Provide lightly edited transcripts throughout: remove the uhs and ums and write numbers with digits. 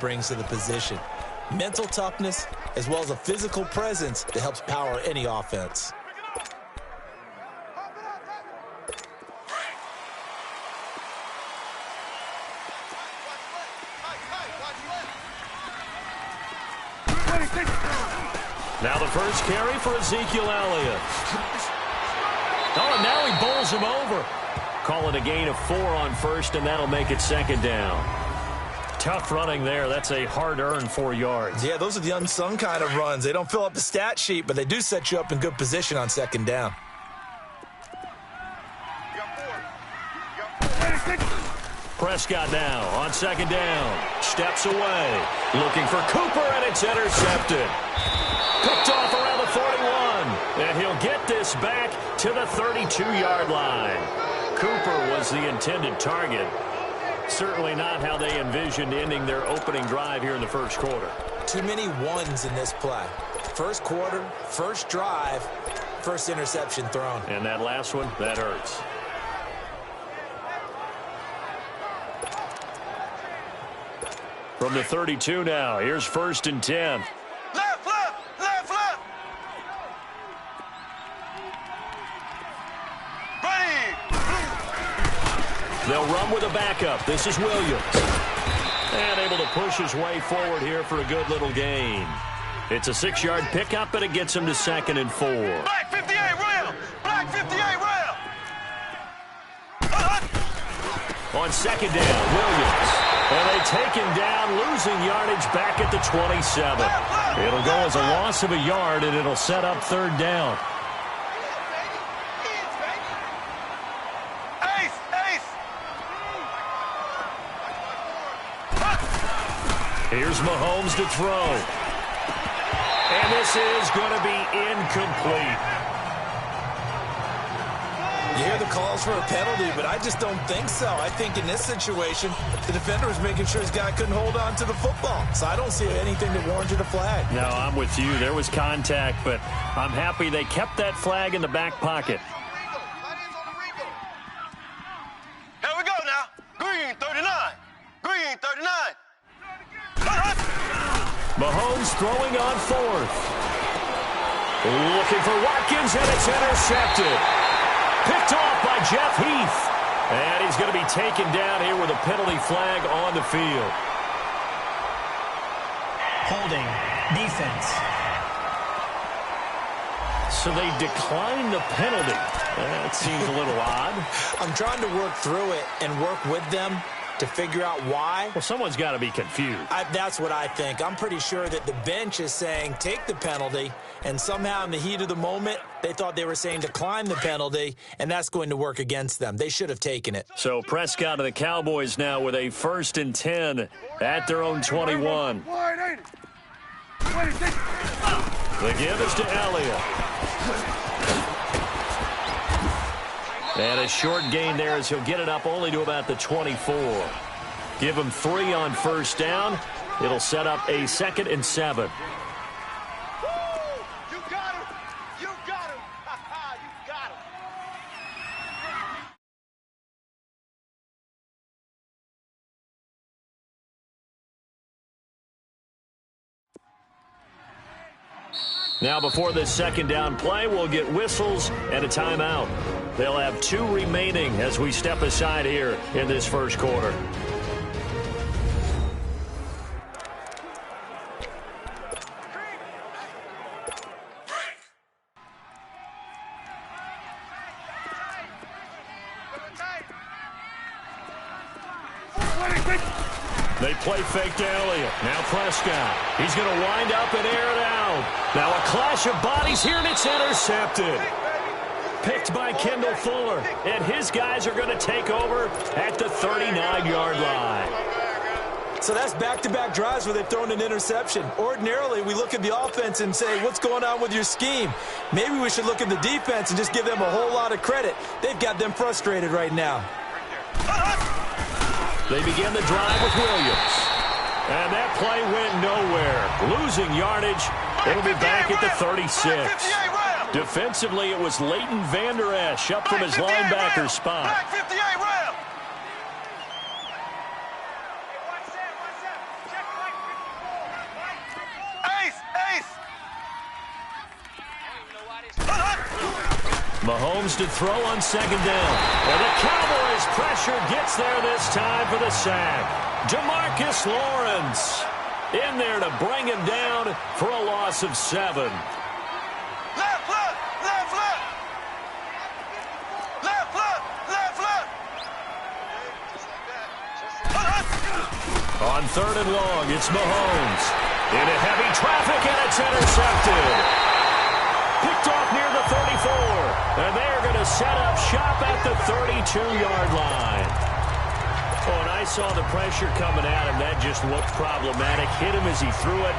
brings to the position. Mental toughness as well as a physical presence that helps power any offense. Now the first carry for Ezekiel Elliott. Oh, and now he bowls him over. Call it a gain of 4 on first, and that'll make it second down. Tough running there. That's a hard-earned 4 yards. Yeah, those are the unsung kind of runs. They don't fill up the stat sheet, but they do set you up in good position on second down. Prescott now on second down. Steps away. Looking for Cooper, and it's intercepted. Picked off around the 41. And he'll get this back to the 32-yard line. Cooper was the intended target. Certainly not how they envisioned ending their opening drive here in the first quarter. Too many ones in this play. First quarter, first drive, first interception thrown. And that last one, that hurts. From the 32 now, here's 1st and 10. Left, left, left, left. Ready. They'll run with a backup. This is Williams. And able to push his way forward here for a good little gain. It's a 6-yard pickup, but it gets him to 2nd and 4. Black 58 rail. Black 58 rail. On second down, Williams. And they take him down, losing yardage back at the 27. It'll go as a loss of a yard, and it'll set up 3rd down. Ace, ace. Here's Mahomes to throw. And this is going to be incomplete. You hear the calls for a penalty, but I just don't think so. I think in this situation, the defender was making sure his guy couldn't hold on to the football. So I don't see anything that warranted a flag. No, I'm with you. There was contact, but I'm happy they kept that flag in the back pocket. Here we go now. Green 39. Green 39. Mahomes throwing on 4th. Looking for Watkins, and it's intercepted. Picked off by Jeff Heath. And he's going to be taken down here with a penalty flag on the field. Holding. Defense. So they declined the penalty. That seems a little odd. I'm trying to work through it and work with them to figure out why. Well, someone's got to be confused. That's what I think. I'm pretty sure that the bench is saying take the penalty, and somehow in the heat of the moment, they thought they were saying decline the penalty, and that's going to work against them. They should have taken it. So Prescott and the Cowboys now with a 1st and 10 at their own 21. The give is to Elliott. And a short gain there as he'll get it up only to about the 24. Give him 3 on 1st down. It'll set up a 2nd and 7. You got him. You got him. You got him. Now before this 2nd down play, we'll get whistles and a timeout. They'll have 2 remaining as we step aside here in this first quarter. They play fake to Elliott. Now Prescott. He's going to wind up and air it out. Now a clash of bodies here, and it's intercepted. Picked by Kendall Fuller. And his guys are going to take over at the 39-yard line. So that's back-to-back drives where they've thrown an interception. Ordinarily, we look at the offense and say, what's going on with your scheme? Maybe we should look at the defense and just give them a whole lot of credit. They've got them frustrated right now. They begin the drive with Williams. And that play went nowhere. Losing yardage. It'll be back at the 36. Defensively, it was Leighton Vander Esch up from his linebacker spot. Mahomes to throw on second down. And the Cowboys' pressure gets there this time for the sack. Demarcus Lawrence in there to bring him down for a loss of 7. Left foot! Left foot! Left foot! Left foot! On 3rd and long, it's Mahomes. Into heavy traffic, and it's intercepted. Picked off near the 34. And they're going to set up shop at the 32-yard line. Oh, and I saw the pressure coming at him. That just looked problematic. Hit him as he threw it,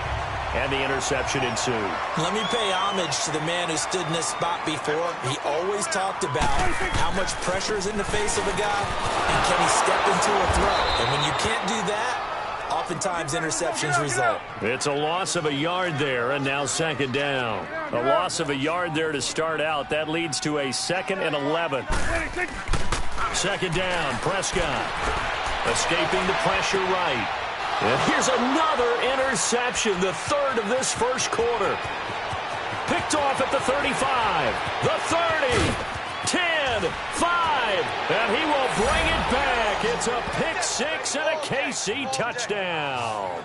and the interception ensued. Let me pay homage to the man who stood in this spot before. He always talked about how much pressure is in the face of a guy, and can he step into a throw. And when you can't do that, oftentimes interceptions result. It's a loss of a yard there, and now second down. A loss of a yard there to start out. That leads to a 2nd and 11. Second down, Prescott. Escaping the pressure right. And here's another interception, the 3rd of this first quarter. Picked off at the 35, the 30, 10, 5, and he will bring it back. It's a pick 6 and a KC touchdown.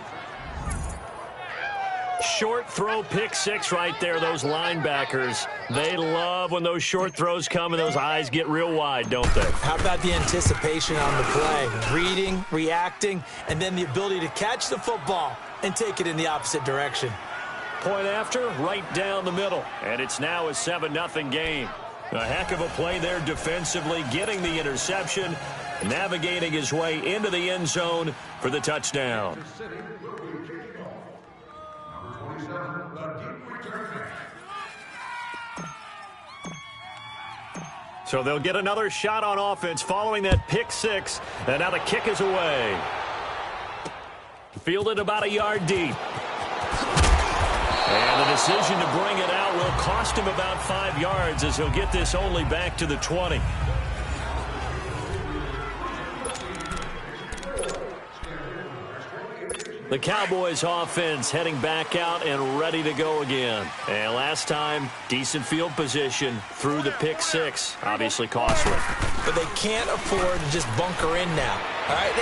Short throw, pick 6 right there. Those linebackers, they love when those short throws come and those eyes get real wide, don't they? How about the anticipation on the play? Reading, reacting, and then the ability to catch the football and take it in the opposite direction. Point after, right down the middle. And it's now a 7-0 game. A heck of a play there defensively, getting the interception, navigating his way into the end zone for the touchdown. So they'll get another shot on offense following that pick 6, and now the kick is away. Fielded about a yard deep. And the decision to bring it out will cost him about 5 yards as he'll get this only back to the 20. The Cowboys offense heading back out and ready to go again. And last time, decent field position through the pick 6. Obviously costly. But they can't afford to just bunker in now. All right,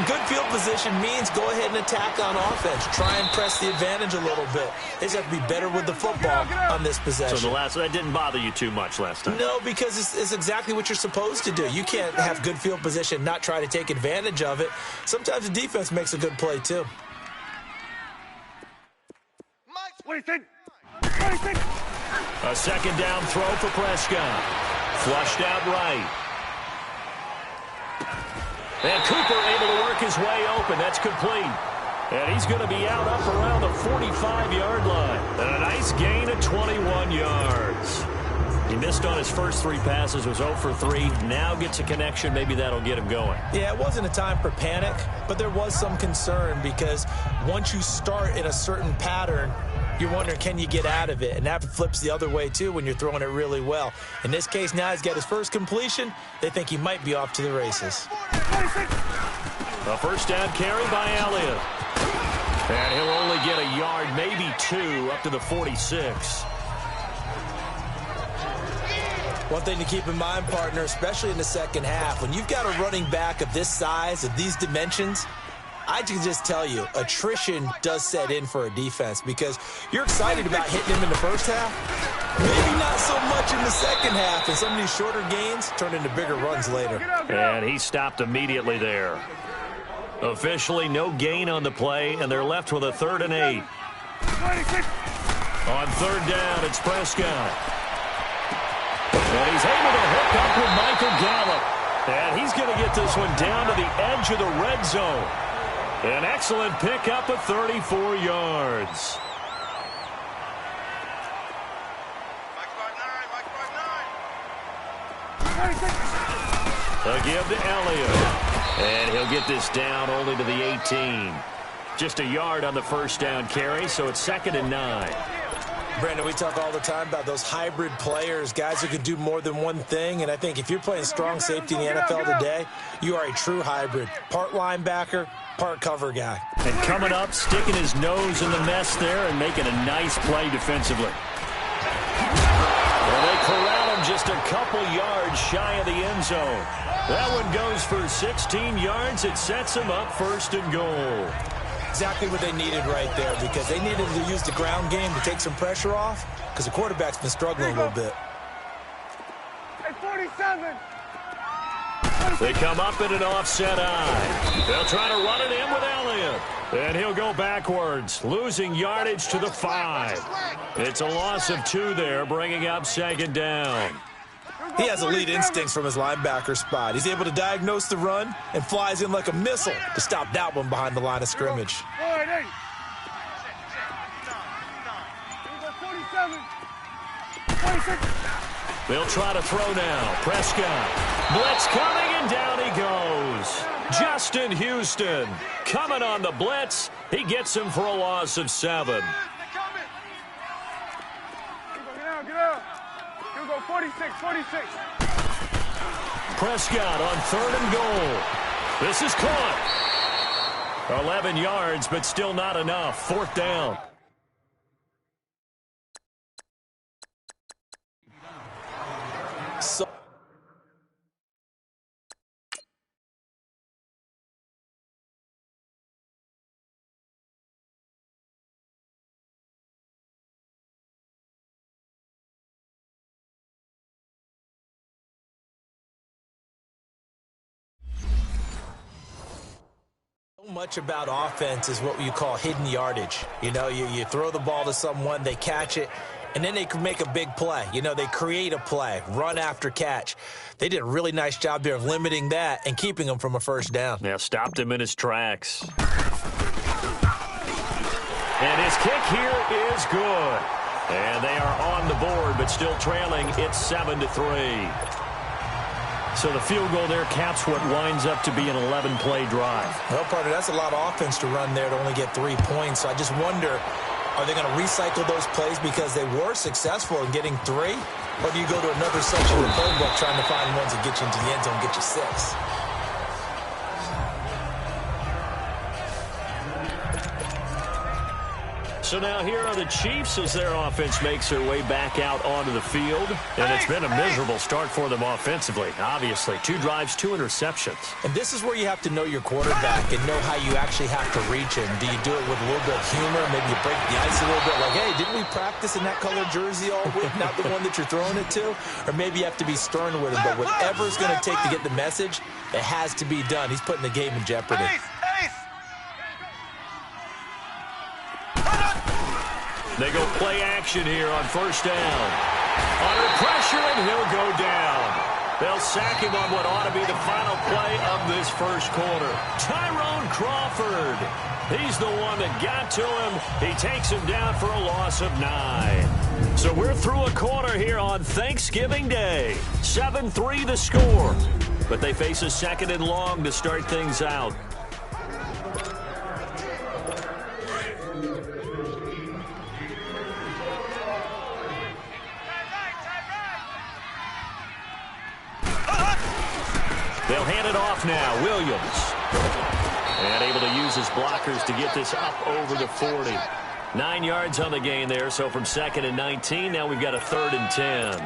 good field position means go ahead and attack on offense. Try and press the advantage a little bit. They just have to be better with the football on this possession. So that didn't bother you too much last time? No, because it's exactly what you're supposed to do. You can't have good field position, not try to take advantage of it. Sometimes the defense makes a good play too. A second down throw for Prescott. Flushed out right. And Cooper able to work his way open. That's complete. And he's going to be out up around the 45-yard line. And a nice gain of 21 yards. He missed on his first 3 passes, was 0 for 3. Now gets a connection. Maybe that'll get him going. Yeah, it wasn't a time for panic, but there was some concern because once you start in a certain pattern, you're wondering, can you get out of it? And that flips the other way, too, when you're throwing it really well. In this case, now he's got his first completion. They think he might be off to the races. A first down carry by Elliott. And he'll only get a yard, maybe 2, up to the 46. One thing to keep in mind, partner, especially in the second half, when you've got a running back of this size, of these dimensions, I can just tell you, attrition does set in for a defense because you're excited about hitting him in the first half. Maybe not so much in the second half, and some of these shorter gains turn into bigger runs later. And he stopped immediately there. Officially, no gain on the play, and they're left with a 3rd and 8. On 3rd down, it's Prescott. And he's able to hook up with Michael Gallup. And he's going to get this one down to the edge of the red zone. An excellent pickup of 34 yards. A give to Elliott. And he'll get this down only to the 18. Just a yard on the first down carry, so it's 2nd and 9. Brandon, we talk all the time about those hybrid players, guys who can do more than one thing, and I think if you're playing strong safety in the NFL today, you are a true hybrid. Part linebacker, part cover guy. And coming up, sticking his nose in the mess there and making a nice play defensively. Well, they corral him just just a couple yards shy of the end zone. That one goes for 16 yards. It sets them up 1st and goal. Exactly what they needed right there, because they needed to use the ground game to take some pressure off, because the quarterback's been struggling a little bit. Hey, 47. They come up in an offset eye. They'll try to run it in with Elliott. And he'll go backwards, losing yardage to the 5. It's a loss of 2 there, bringing up 2nd down. He has elite instincts from his linebacker spot. He's able to diagnose the run and flies in like a missile to stop that one behind the line of scrimmage. 47. They'll try to throw now. Prescott. Blitz coming, and down he goes. Justin Houston coming on the blitz. He gets him for a loss of 7. Get out. Here we go, 46. Prescott on 3rd and goal. This is caught. 11 yards, but still not enough. 4th down. So much about offense is what you call hidden yardage. You know, you throw the ball to someone, they catch it, and then they can make a big play. You know, they create a play, run after catch. They did a really nice job there of limiting that and keeping him from a 1st down. Yeah, stopped him in his tracks. And his kick here is good. And they are on the board, but still trailing. It's 7-3. So the field goal there caps what winds up to be an 11-play drive. Well, partner, that's a lot of offense to run there to only get 3 points. So I just wonder, are they going to recycle those plays because they were successful in getting 3? Or do you go to another section of the playbook trying to find ones that get you into the end zone and get you 6? So now here are the Chiefs as their offense makes their way back out onto the field. And it's been a miserable start for them offensively. Obviously, 2 drives, 2 interceptions. And this is where you have to know your quarterback and know how you actually have to reach him. Do you do it with a little bit of humor? Maybe you break the ice a little bit like, hey, didn't we practice in that colored jersey all week, not the one that you're throwing it to? Or maybe you have to be stern with him. But whatever it's going to take to get the message, it has to be done. He's putting the game in jeopardy. They go play action here on 1st down. Under pressure, and he'll go down. They'll sack him on what ought to be the final play of this 1st quarter. Tyrone Crawford. He's the one that got to him. He takes him down for a loss of 9. So we're through a quarter here on Thanksgiving Day. 7-3 the score. But they face a 2nd and long to start things out. They'll hand it off now. Williams. And able to use his blockers to get this up over the 40. 9 yards on the gain there, so from 2nd and 19, now we've got a 3rd and 10.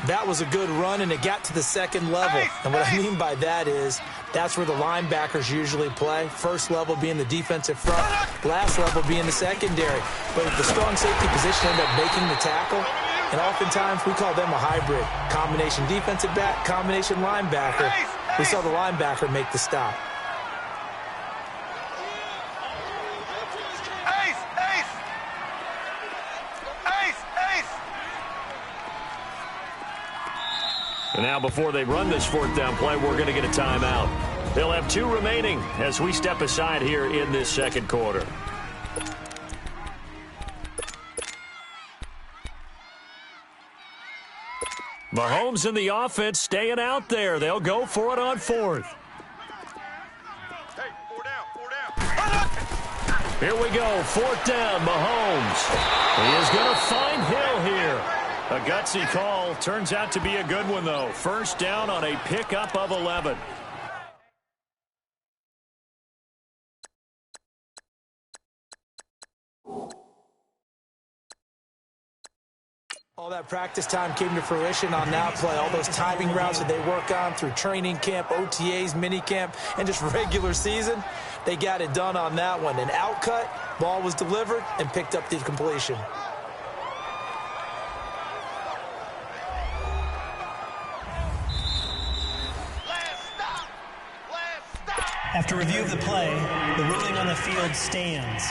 That was a good run, and it got to the 2nd level. And what I mean by that is that's where the linebackers usually play. 1st level being the defensive front, last level being the secondary. But with the strong safety position end up making the tackle, and oftentimes we call them a hybrid. Combination defensive back, combination linebacker. We saw the linebacker make the stop. And now before they run this 4th down play, we're going to get a timeout. They'll have 2 remaining as we step aside here in this 2nd quarter. Mahomes and the offense staying out there. They'll go for it on 4th. Hey, 4 down. Here we go, 4th down, Mahomes. He is going to find Hill here. A gutsy call. Turns out to be a good one, though. 1st down on a pickup of 11. All that practice time came to fruition on that play. All those timing routes that they work on through training camp, OTAs, minicamp, and just regular season, they got it done on that one. An outcut, ball was delivered, and picked up the completion. After review of the play, the ruling on the field stands.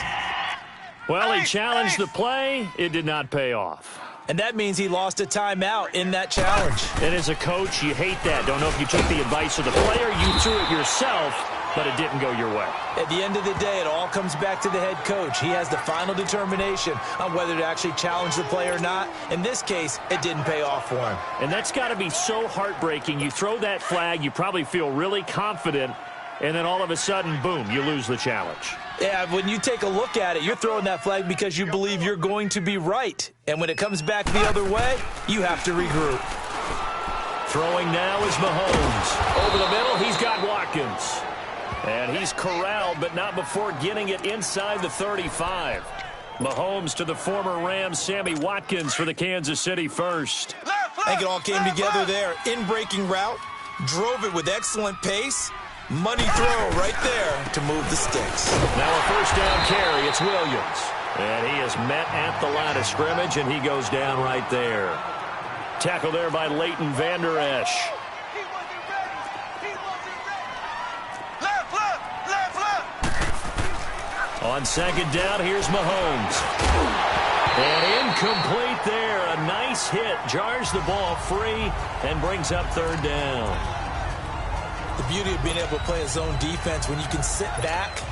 Well, he challenged the play. It did not pay off. And that means he lost a timeout in that challenge. And as a coach, you hate that. Don't know if you took the advice of the player, you threw it yourself, but it didn't go your way. At the end of the day, it all comes back to the head coach. He has the final determination on whether to actually challenge the play or not. In this case, it didn't pay off for him. And that's got to be so heartbreaking. You throw that flag, you probably feel really confident, and then all of a sudden, boom, you lose the challenge. Yeah, when you take a look at it, you're throwing that flag because you believe you're going to be right. And when it comes back the other way, you have to regroup. Throwing now is Mahomes. Over the middle, he's got Watkins. And he's corralled, but not before getting it inside the 35. Mahomes to the former Rams, Sammy Watkins for the Kansas City first. I think it all came together there. In-breaking route, drove it with excellent pace. Money throw right there to move the sticks. Now a first down carry. It's Williams. And he is met at the line of scrimmage, and he goes down right there. Tackle there by Leighton Vander Esch. On second down, here's Mahomes. And incomplete there. A nice hit. Jars the ball free and brings up third down. The beauty of being able to play a zone defense when you can sit back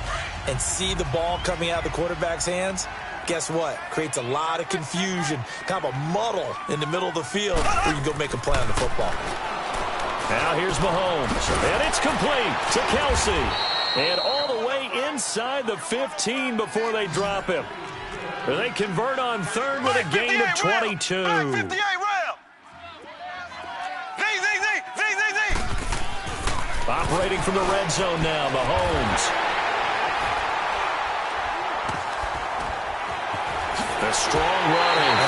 and see the ball coming out of the quarterback's hands, guess what? Creates a lot of confusion, kind of a muddle in the middle of the field where you can go make a play on the football. Now here's Mahomes, and it's complete to Kelsey. And all the way inside the 15 before they drop him. They convert on third with a gain of 22. Operating from the red zone now, Mahomes. The strong running.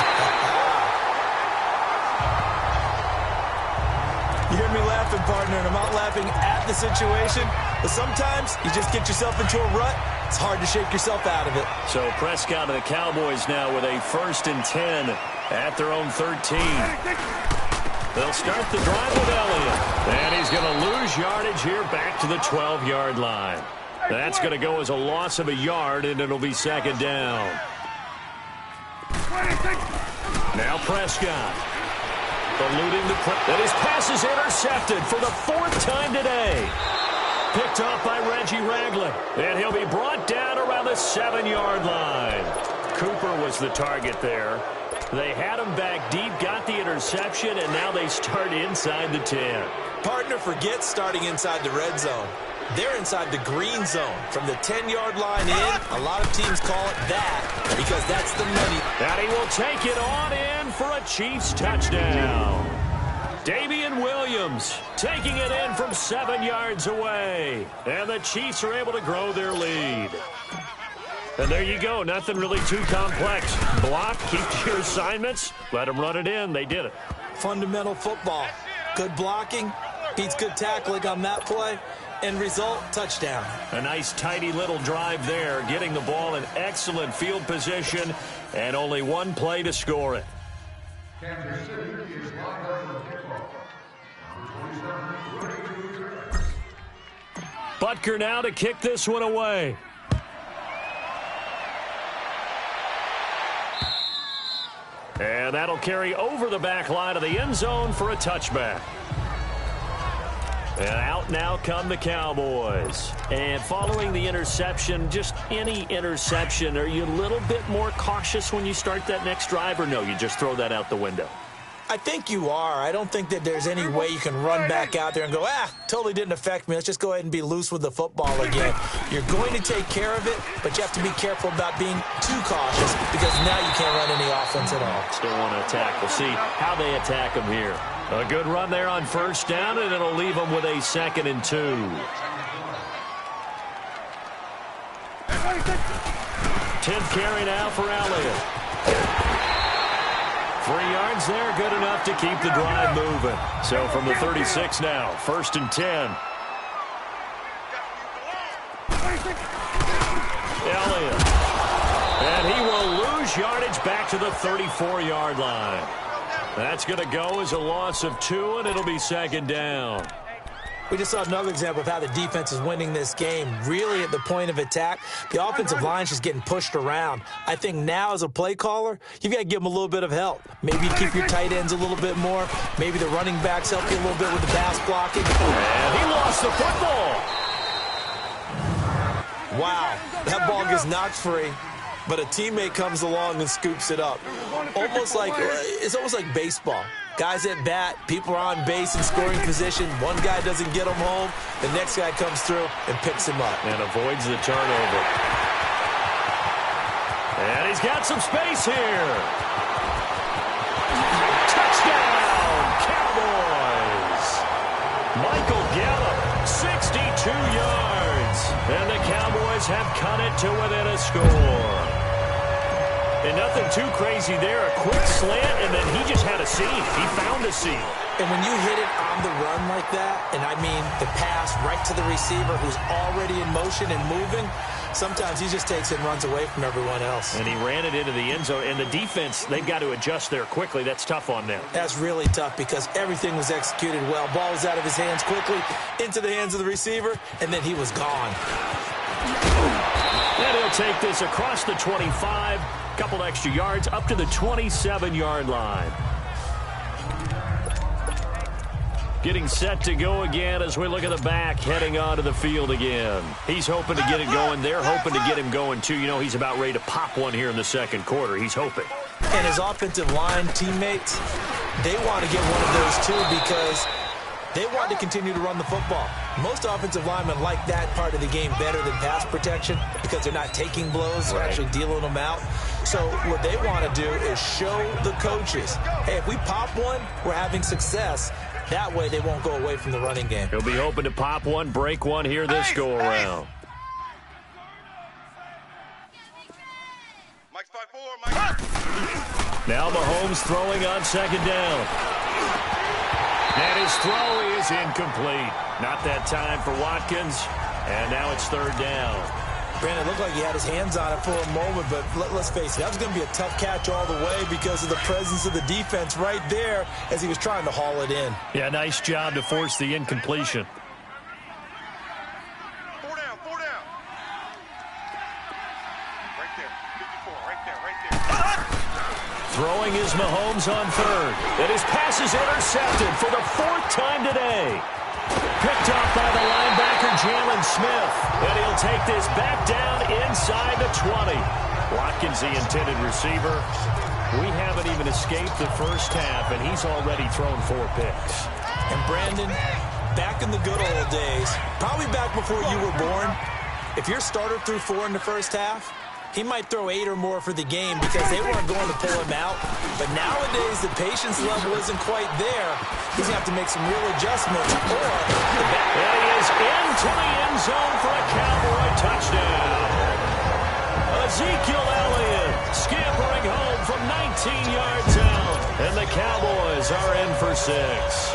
You hear me laughing, partner, and I'm not laughing at the situation, but sometimes you just get yourself into a rut. It's hard to shake yourself out of it. So Prescott and the Cowboys now with a 1st and 10 at their own 13. They'll start the drive with Elliott. And he's going to lose yardage here back to the 12-yard line. That's going to go as a loss of a yard, and it'll be second down. Now Prescott. Eluding the press. And his pass is intercepted for the 4th time today. Picked off by Reggie Ragland. And he'll be brought down around the 7-yard line. Cooper was the target there. They had him back deep, got the interception, and now they start inside the 10. Partner, forget starting inside the red zone. They're inside the green zone. From the 10-yard line in, a lot of teams call it that because that's the money. And he will take it on in for a Chiefs touchdown. Damian Williams taking it in from 7 yards away. And the Chiefs are able to grow their lead. And there you go. Nothing really too complex. Block, keep to your assignments, let them run it in. They did it. Fundamental football. Good blocking, beats good tackling on that play. End result, touchdown. A nice, tidy little drive there, getting the ball in excellent field position, and only one play to score it. Kansas City is lined up for kickoff. Butker now to kick this one away. And that'll carry over the back line of the end zone for a touchback. And out now come the Cowboys. And following the interception, just any interception, are you a little bit more cautious when you start that next drive, or no, you just throw that out the window? I think you are. I don't think that there's any way you can run back out there and go, totally didn't affect me. Let's just go ahead and be loose with the football again. You're going to take care of it, but you have to be careful about being too cautious because now you can't run any offense at all. Still want to attack. We'll see how they attack them here. A good run there on first down, and it'll leave them with a 2nd and 2. 10th carry now for Elliott. 3 yards there, good enough to keep the drive moving. So from the 36 now, 1st and 10. Elliott. And he will lose yardage back to the 34-yard line. That's going to go as a loss of 2, and it'll be 2nd down. We just saw another example of how the defense is winning this game. Really at the point of attack, the offensive line's just getting pushed around. I think now as a play caller, you've got to give them a little bit of help. Maybe keep your tight ends a little bit more. Maybe the running backs help you a little bit with the pass blocking. And he lost the football. Wow, that ball gets knocked free, but a teammate comes along and scoops it up. It's almost like baseball. Guys at bat, people are on base in scoring position. One guy doesn't get him home. The next guy comes through and picks him up. And avoids the turnover. And he's got some space here. Touchdown, Cowboys. Michael Gallup, 62 yards. And the Cowboys have cut it to within a score. And nothing too crazy there. A quick slant, and then he just had a seam. He found a seam. And when you hit it on the run like that, and I mean the pass right to the receiver who's already in motion and moving, sometimes he just takes it and runs away from everyone else. And he ran it into the end zone. And the defense, they've got to adjust there quickly. That's tough on them. That's really tough because everything was executed well. Ball was out of his hands quickly, into the hands of the receiver, and then he was gone. And he'll take this across the 25. Couple extra yards up to the 27-yard line. Getting set to go again as we look at the back heading onto the field again. He's hoping to get it going. They're hoping to get him going, too. You know, he's about ready to pop one here in the 2nd quarter. He's hoping. And his offensive line teammates, they want to get one of those, too, because they want to continue to run the football. Most offensive linemen like that part of the game better than pass protection because they're not taking blows, they're actually dealing them out. So what they want to do is show the coaches, hey, if we pop one, we're having success. That way they won't go away from the running game. He'll be hoping to pop one, break one here this go-around. Mike's 5-4, Mike. Now Mahomes throwing on 2nd down. And his throw is incomplete. Not that time for Watkins. And now it's 3rd down. Brandon, it looked like he had his hands on it for a moment, but let's face it, that was going to be a tough catch all the way because of the presence of the defense right there as he was trying to haul it in. Yeah, nice job to force the incompletion. 4 down, 4 down. Right there, 54, right there. Throwing is Mahomes on 3rd. And his pass is intercepted for the 4th time today. Picked off by the linebacker, Jalen Smith. And he'll take this back down inside the 20. Watkins, the intended receiver. We haven't even escaped the first half, and he's already thrown 4 picks. And Brandon, back in the good old days, probably back before you were born, if your starter threw 4 in the first half, he might throw 8 or more for the game because they weren't going to pull him out. But nowadays, the patience level isn't quite there. He's going to have to make some real adjustments. Or the back. And he is into the end zone for a Cowboy touchdown. Ezekiel Elliott scampering home from 19 yards out. And the Cowboys are in for 6.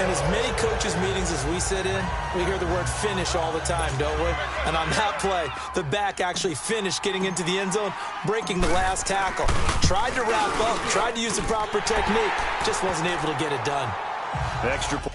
And as many coaches' meetings as we sit in, we hear the word finish all the time, don't we? And on that play, the back actually finished getting into the end zone, breaking the last tackle. Tried to wrap up, tried to use the proper technique, just wasn't able to get it done. Extra point.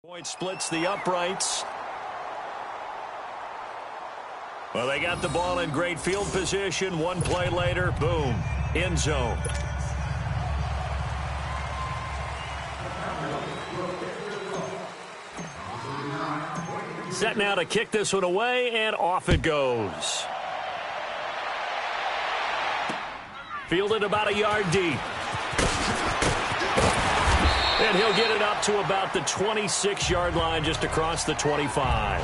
Point splits the uprights. Well, they got the ball in great field position. One play later, boom, end zone. Set now to kick this one away, and off it goes. Fielded about a yard deep. And he'll get it up to about the 26-yard line, just across the 25.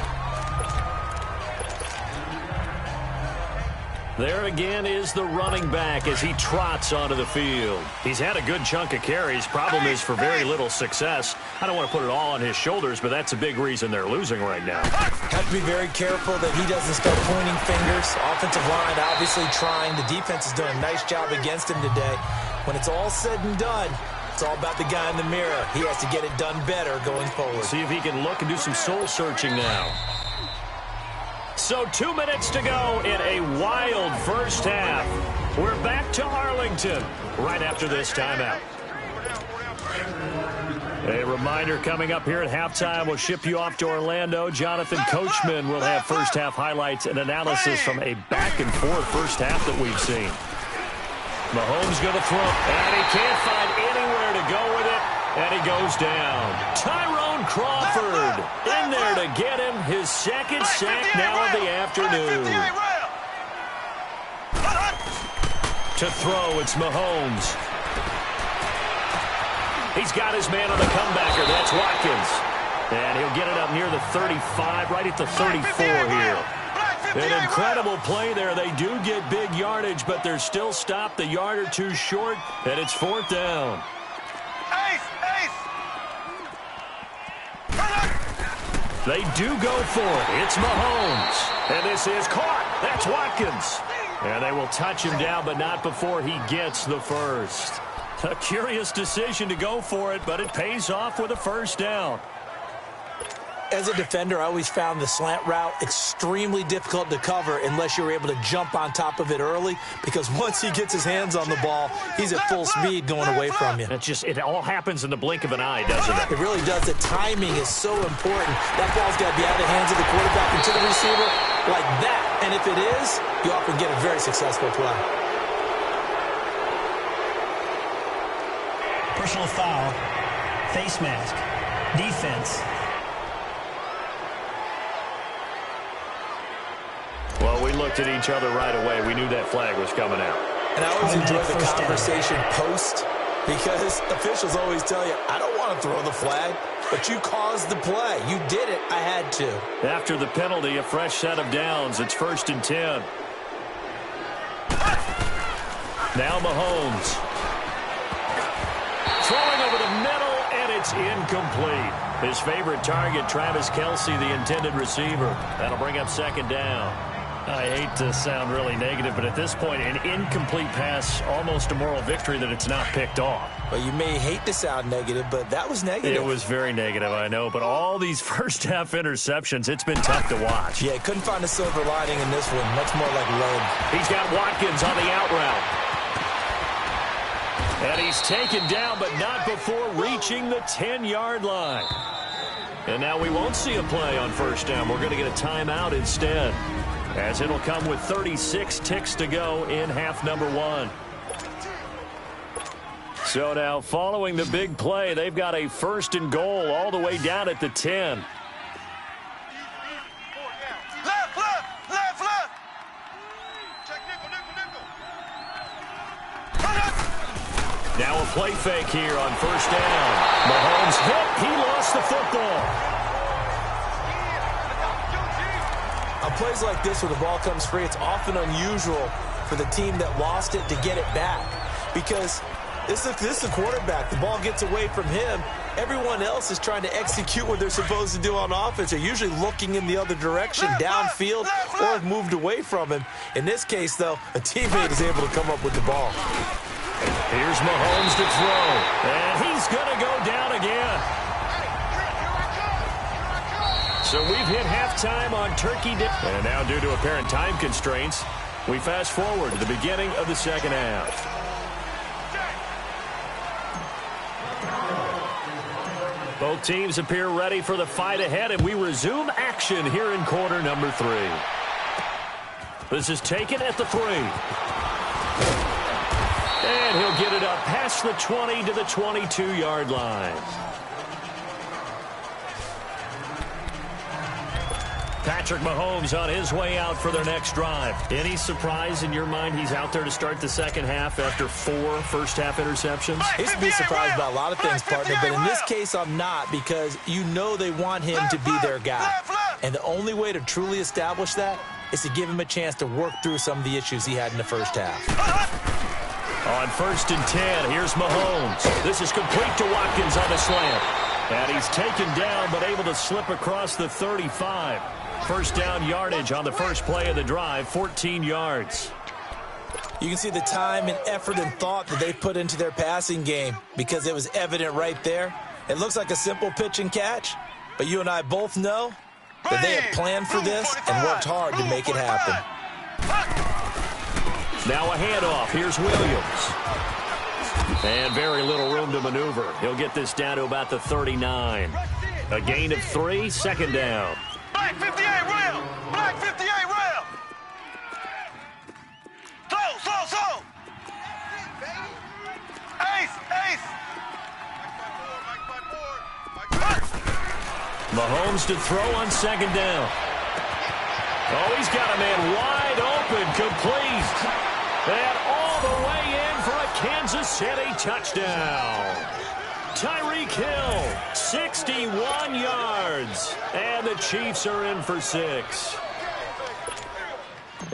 There again is the running back as he trots onto the field. He's had a good chunk of carries. Problem is for very little success. I don't want to put it all on his shoulders, but that's a big reason they're losing right now. Have to be very careful that he doesn't start pointing fingers. Offensive line obviously trying. The defense is doing a nice job against him today. When it's all said and done, it's all about the guy in the mirror. He has to get it done better going forward. See if he can look and do some soul searching now. So 2 minutes to go in a wild first half. We're back to Arlington right after this timeout. A reminder coming up here at halftime. We'll ship you off to Orlando. Jonathan Coachman will have first half highlights and analysis from a back-and-forth first half that we've seen. Mahomes going to throw, and he can't find anywhere to go with it, and he goes down. Tyrone Crawford in there to get him his second sack now of the afternoon. To throw, it's Mahomes. He's got his man on the comebacker. That's Watkins. And he'll get it up near the 35, right at the 34 here. An incredible play there. They do get big yardage, but they're still stopped a yard or two short, and it's fourth down. They do go for it. It's Mahomes. And this is caught. That's Watkins. And they will touch him down, but not before he gets the first. A curious decision to go for it, but it pays off with a first down. As a defender, I always found the slant route extremely difficult to cover unless you're able to jump on top of it early, because once he gets his hands on the ball, he's at full speed going away from you. It all happens in the blink of an eye, doesn't it? It really does. The timing is so important. That ball's got to be out of the hands of the quarterback and to the receiver like that. And if it is, you often get a very successful play. Personal foul, face mask, defense. Well, we looked at each other right away. We knew that flag was coming out. And I always enjoy the conversation post, because officials always tell you, I don't want to throw the flag, but you caused the play. You did it. I had to. After the penalty, a fresh set of downs. It's 1st and 10. Now Mahomes. Throwing over the middle, and it's incomplete. His favorite target, Travis Kelce, the intended receiver. That'll bring up 2nd down. I hate to sound really negative, but at this point, an incomplete pass, almost a moral victory that it's not picked off. Well, you may hate to sound negative, but that was negative. It was very negative, I know, but all these first-half interceptions, it's been tough to watch. Yeah, couldn't find a silver lining in this one. Much more like lead. He's got Watkins on the out route. And he's taken down, but not before reaching the 10-yard line. And now we won't see a play on first down. We're going to get a timeout instead, as it'll come with 36 ticks to go in half number 1. So now, following the big play, they've got a 1st and goal all the way down at the 10. Now a play fake here on first down. Mahomes hit. He lost the football. On plays like this where the ball comes free, it's often unusual for the team that lost it to get it back, because this is the quarterback. The ball gets away from him. Everyone else is trying to execute what they're supposed to do on offense. They're usually looking in the other direction, downfield, or have moved away from him. In this case, though, a teammate is able to come up with the ball. Here's Mahomes to throw, and he's going to go down again. So we've hit halftime on Turkey Day. And now, due to apparent time constraints, we fast forward to the beginning of the second half. Both teams appear ready for the fight ahead, and we resume action here in quarter number 3. This is taken at the 3. And he'll get it up past the 20 to the 22-yard line. Patrick Mahomes on his way out for their next drive. Any surprise in your mind he's out there to start the second half after 4 first-half interceptions? He's to be surprised about a lot of things, partner, but in this case I'm not, because you know they want him to be their guy. And the only way to truly establish that is to give him a chance to work through some of the issues he had in the first half. On 1st and 10, here's Mahomes. This is complete to Watkins on the slant. And he's taken down but able to slip across the 35. First down yardage on the first play of the drive, 14 yards. You can see the time and effort and thought that they put into their passing game because it was evident right there. It looks like a simple pitch and catch, but you and I both know that they have planned for this and worked hard to make it happen. Now a handoff. Here's Williams. And very little room to maneuver. He'll get this down to about the 39. A gain of 3, second down. Black 58 rail! Black 58 rail! So! Ace! Mahomes to throw on second down. Oh, he's got a man wide open, complete. And all the way in for a Kansas City touchdown. Tyreek Hill, 61 yards. And the Chiefs are in for 6.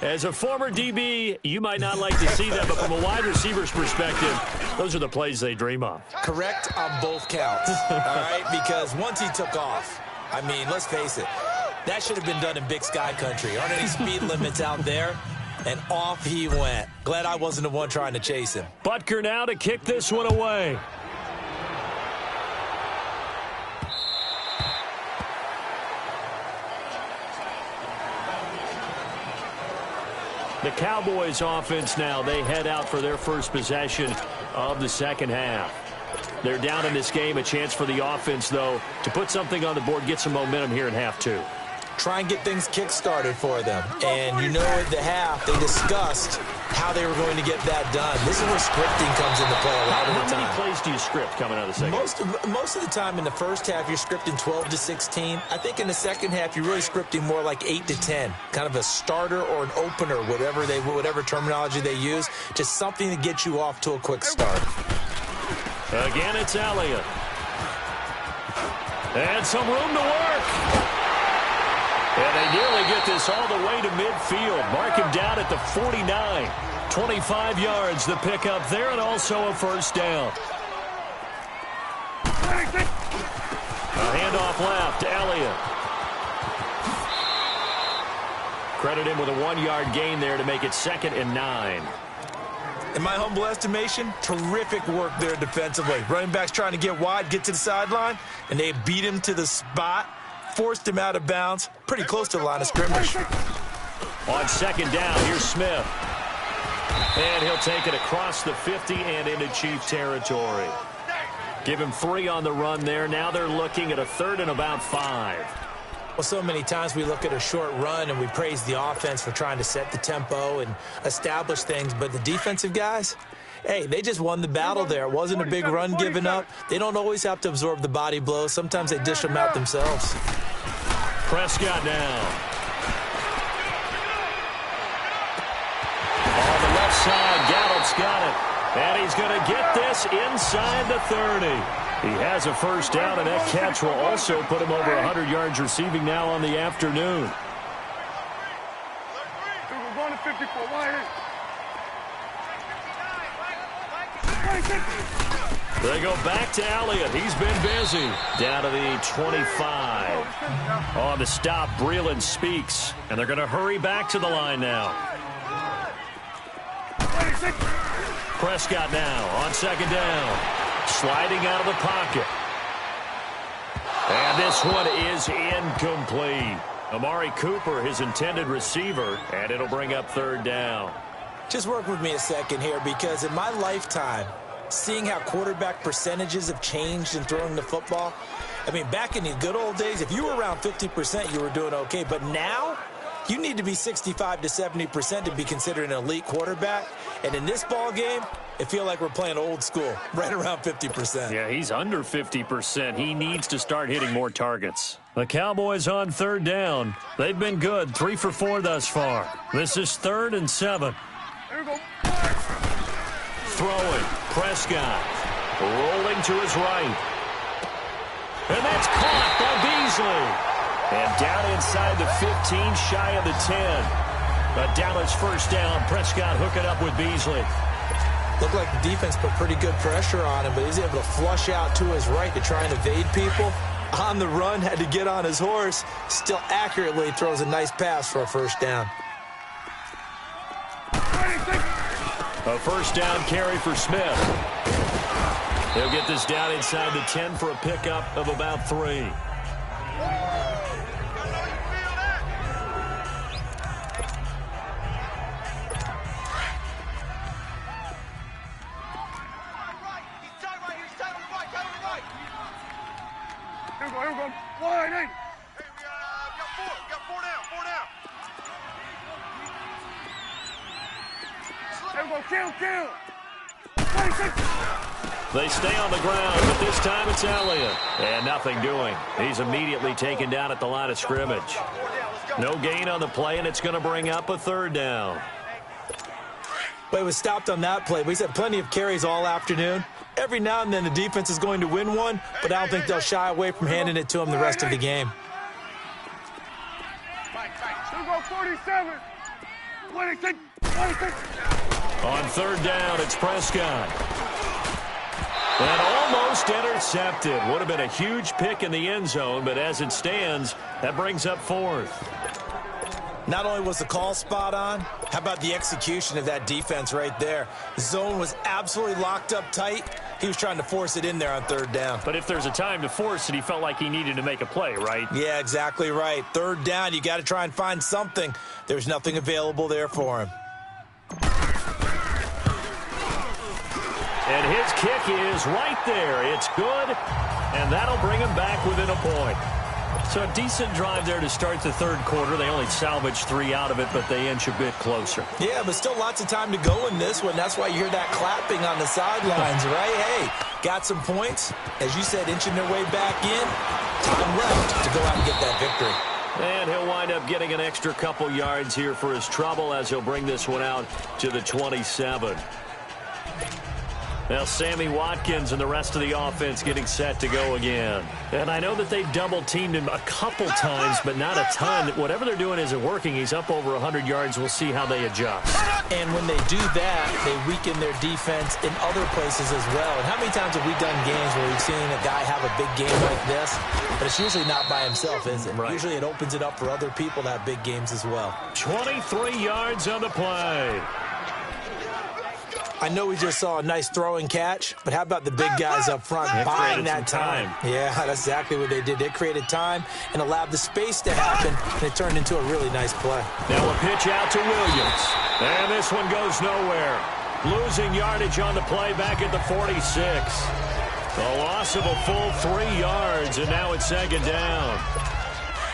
As a former DB, you might not like to see that, but from a wide receiver's perspective, those are the plays they dream of. Correct on both counts, all right? Because once he took off, I mean, let's face it, that should have been done in Big Sky Country. Aren't any speed limits out there? And off he went. Glad I wasn't the one trying to chase him. Butker now to kick this one away. The Cowboys offense now, they head out for their first possession of the second half. They're down in this game. A chance for the offense, though, to put something on the board, get some momentum here in half 2. Try and get things kick-started for them. And you know at the half, they discussed how they were going to get that done. This is where scripting comes into play a lot of the time. How many plays do you script coming out of the second? Most of the time in the first half, you're scripting 12 to 16. I think in the second half, you're really scripting more like 8 to 10. Kind of a starter or an opener, whatever terminology they use. Just something to get you off to a quick start. Again, it's Elliott. And some room to work. And they nearly get this all the way to midfield. Mark him down at the 49. 25 yards, the pickup there, and also a first down. A handoff left to Elliott. Credit him with a 1-yard gain there to make it 2nd and 9. In my humble estimation, terrific work there defensively. Running backs trying to get wide, get to the sideline, and they beat him to the spot. Forced him out of bounds, pretty close to the line of scrimmage. On second down, here's Smith. And he'll take it across the 50 and into Chief territory. Give him 3 on the run there. Now they're looking at a 3rd and about 5. Well, so many times we look at a short run and we praise the offense for trying to set the tempo and establish things, but the defensive guys, hey, they just won the battle there. It wasn't a big run given up. They don't always have to absorb the body blows. Sometimes they dish them out themselves. Prescott down. On the left side, Gallup's got it. And he's going to get this inside the 30. He has a first down, and that catch will also put him over 100 yards receiving now on the afternoon. They go back to Elliott. He's been busy. Down to the 25. On the stop, Breeland speaks. And they're going to hurry back to the line now. Prescott now on second down. Sliding out of the pocket. And this one is incomplete. Amari Cooper, his intended receiver, and it'll bring up 3rd down. Just work with me a second here, because in my lifetime, seeing how quarterback percentages have changed in throwing the football, I mean, back in the good old days, if you were around 50%, you were doing okay. But now, you need to be 65 to 70% to be considered an elite quarterback. And in this ball game, it feels like we're playing old school, right around 50%. Yeah, he's under 50%. He needs to start hitting more targets. The Cowboys on third down. They've been good, 3 for 4 thus far. This is 3rd and 7. Throwing, Prescott. Rolling to his right. And that's caught by Beasley. And down inside the 15, shy of the 10. A Dallas first down. Prescott hooking up with Beasley. Looked like the defense put pretty good pressure on him, but he's able to flush out to his right to try and evade people. On the run, had to get on his horse. Still accurately throws a nice pass for a first down. A first down carry for Smith. He'll get this down inside the 10 for a pickup of about 3. Here we go. Wide eight. Hey, we got four down. Here we go, kill. 26. They stay on the ground, but this time it's Elliott. And nothing doing. He's immediately taken down at the line of scrimmage. No gain on the play, and it's going to bring up a 3rd down. But it was stopped on that play. But he's had plenty of carries all afternoon. Every now and then the defense is going to win one, but I don't think they'll shy away from handing it to him the rest of the game. Here we go, 47. 26. On 3rd down, it's Prescott. And almost intercepted. Would have been a huge pick in the end zone, but as it stands, that brings up 4th. Not only was the call spot on, how about the execution of that defense right there? The zone was absolutely locked up tight. He was trying to force it in there on 3rd down. But if there's a time to force it, he felt like he needed to make a play, right? Yeah, exactly right. 3rd down, you got to try and find something. There's nothing available there for him. And his kick is right there. It's good, and that'll bring him back within a point. So a decent drive there to start the 3rd quarter. They only salvaged 3 out of it, but they inch a bit closer. Yeah, but still lots of time to go in this one. That's why you hear that clapping on the sidelines, right? Hey, got some points. As you said, inching their way back in. Time left to go out and get that victory. And he'll wind up getting an extra couple yards here for his trouble as he'll bring this one out to the 27. Now Sammy Watkins and the rest of the offense getting set to go again. And I know that they've double-teamed him a couple times, but not a ton. Whatever they're doing isn't working. He's up over 100 yards. We'll see how they adjust. And when they do that, they weaken their defense in other places as well. And how many times have we done games where we've seen a guy have a big game like this? But it's usually not by himself, is it? Right. Usually it opens it up for other people to have big games as well. 23 yards on the play. I know we just saw a nice throwing catch, but how about the big guys up front buying that time? Yeah, that's exactly what they did. They created time and allowed the space to happen, and it turned into a really nice play. Now a pitch out to Williams. And this one goes nowhere. Losing yardage on the play back at the 46. A loss of a full 3 yards, and now it's 2nd down.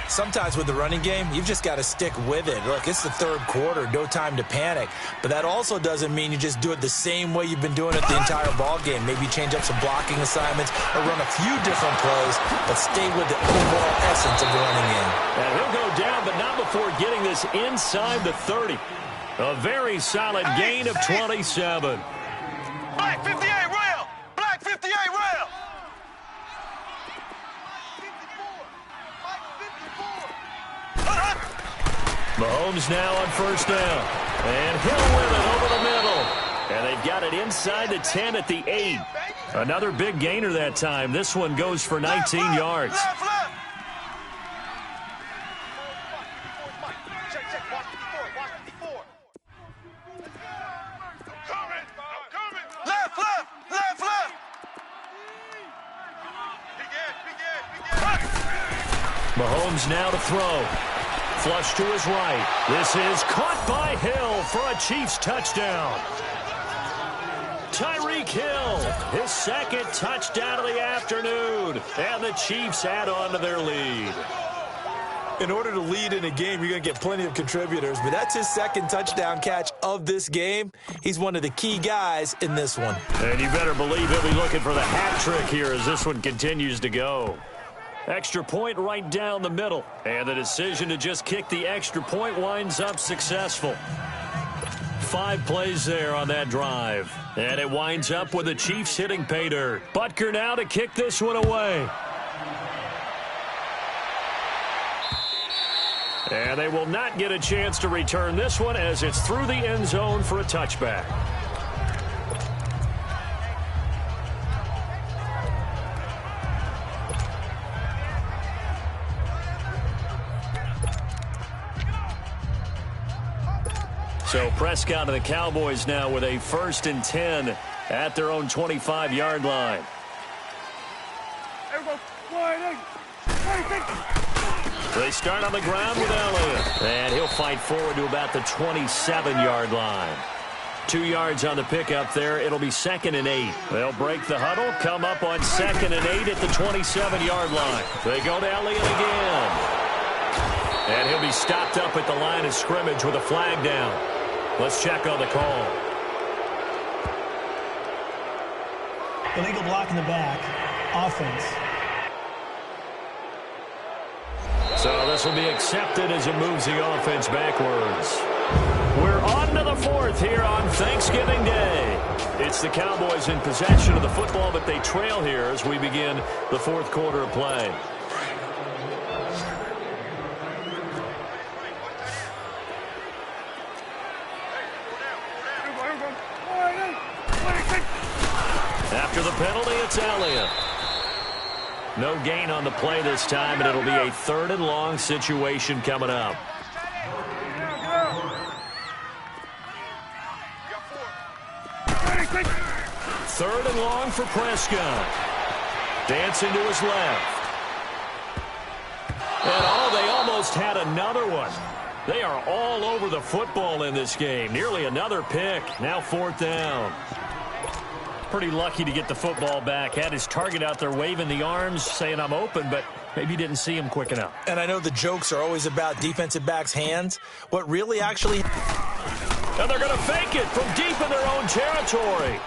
Sometimes with the running game, you've just got to stick with it. Look, it's the 3rd quarter, no time to panic. But that also doesn't mean you just do it the same way you've been doing it the entire ball game. Maybe change up some blocking assignments or run a few different plays, but stay with the overall essence of the running game. And he'll go down, but not before getting this inside the 30. A very solid gain of 27. Black 58 rail. Black 58 rail. Mahomes now on 1st down. And he'll win it over the middle. And they've got it inside the 10 at the 8. Another big gainer that time. This one goes for 19 yards. Left. Mahomes now to throw. Flush to his right. This is caught by Hill for a Chiefs touchdown. Tyreek Tyreek Hill, his second touchdown of the afternoon, and the Chiefs add on to their lead. In order to lead in a game, you're going to get plenty of contributors, but that's his second touchdown catch of this game. He's one of the key guys in this one. And you better believe he'll be looking for the hat trick here as this one continues to go. Extra point right down the middle, and the decision to just kick the extra point winds up successful. 5 plays there on that drive, and it winds up with the Chiefs hitting pay dirt. Butker now to kick this one away. And they will not get a chance to return this one as it's through the end zone for a touchback. So Prescott and the Cowboys now with a 1st and 10 at their own 25-yard line. They start on the ground with Elliott, and he'll fight forward to about the 27-yard line. 2 yards on the pickup there. It'll be 2nd and 8. They'll break the huddle, come up on 2nd and 8 at the 27-yard line. They go to Elliott again. And he'll be stopped up at the line of scrimmage with a flag down. Let's check on the call. Illegal block in the back. Offense. So this will be accepted as it moves the offense backwards. We're on to the 4th here on Thanksgiving Day. It's the Cowboys in possession of the football, but they trail here as we begin the 4th quarter of play. After the penalty, it's Elliott. No gain on the play this time, and it'll be a 3rd and long situation coming up. Third and long for Prescott. Dancing to his left. And they almost had another one. They are all over the football in this game. Nearly another pick. Now 4th down. Pretty lucky to get the football back. Had his target out there waving the arms, saying I'm open, but maybe didn't see him quick enough. And I know the jokes are always about defensive backs' hands. What really actually... And they're going to fake it from deep in their own territory.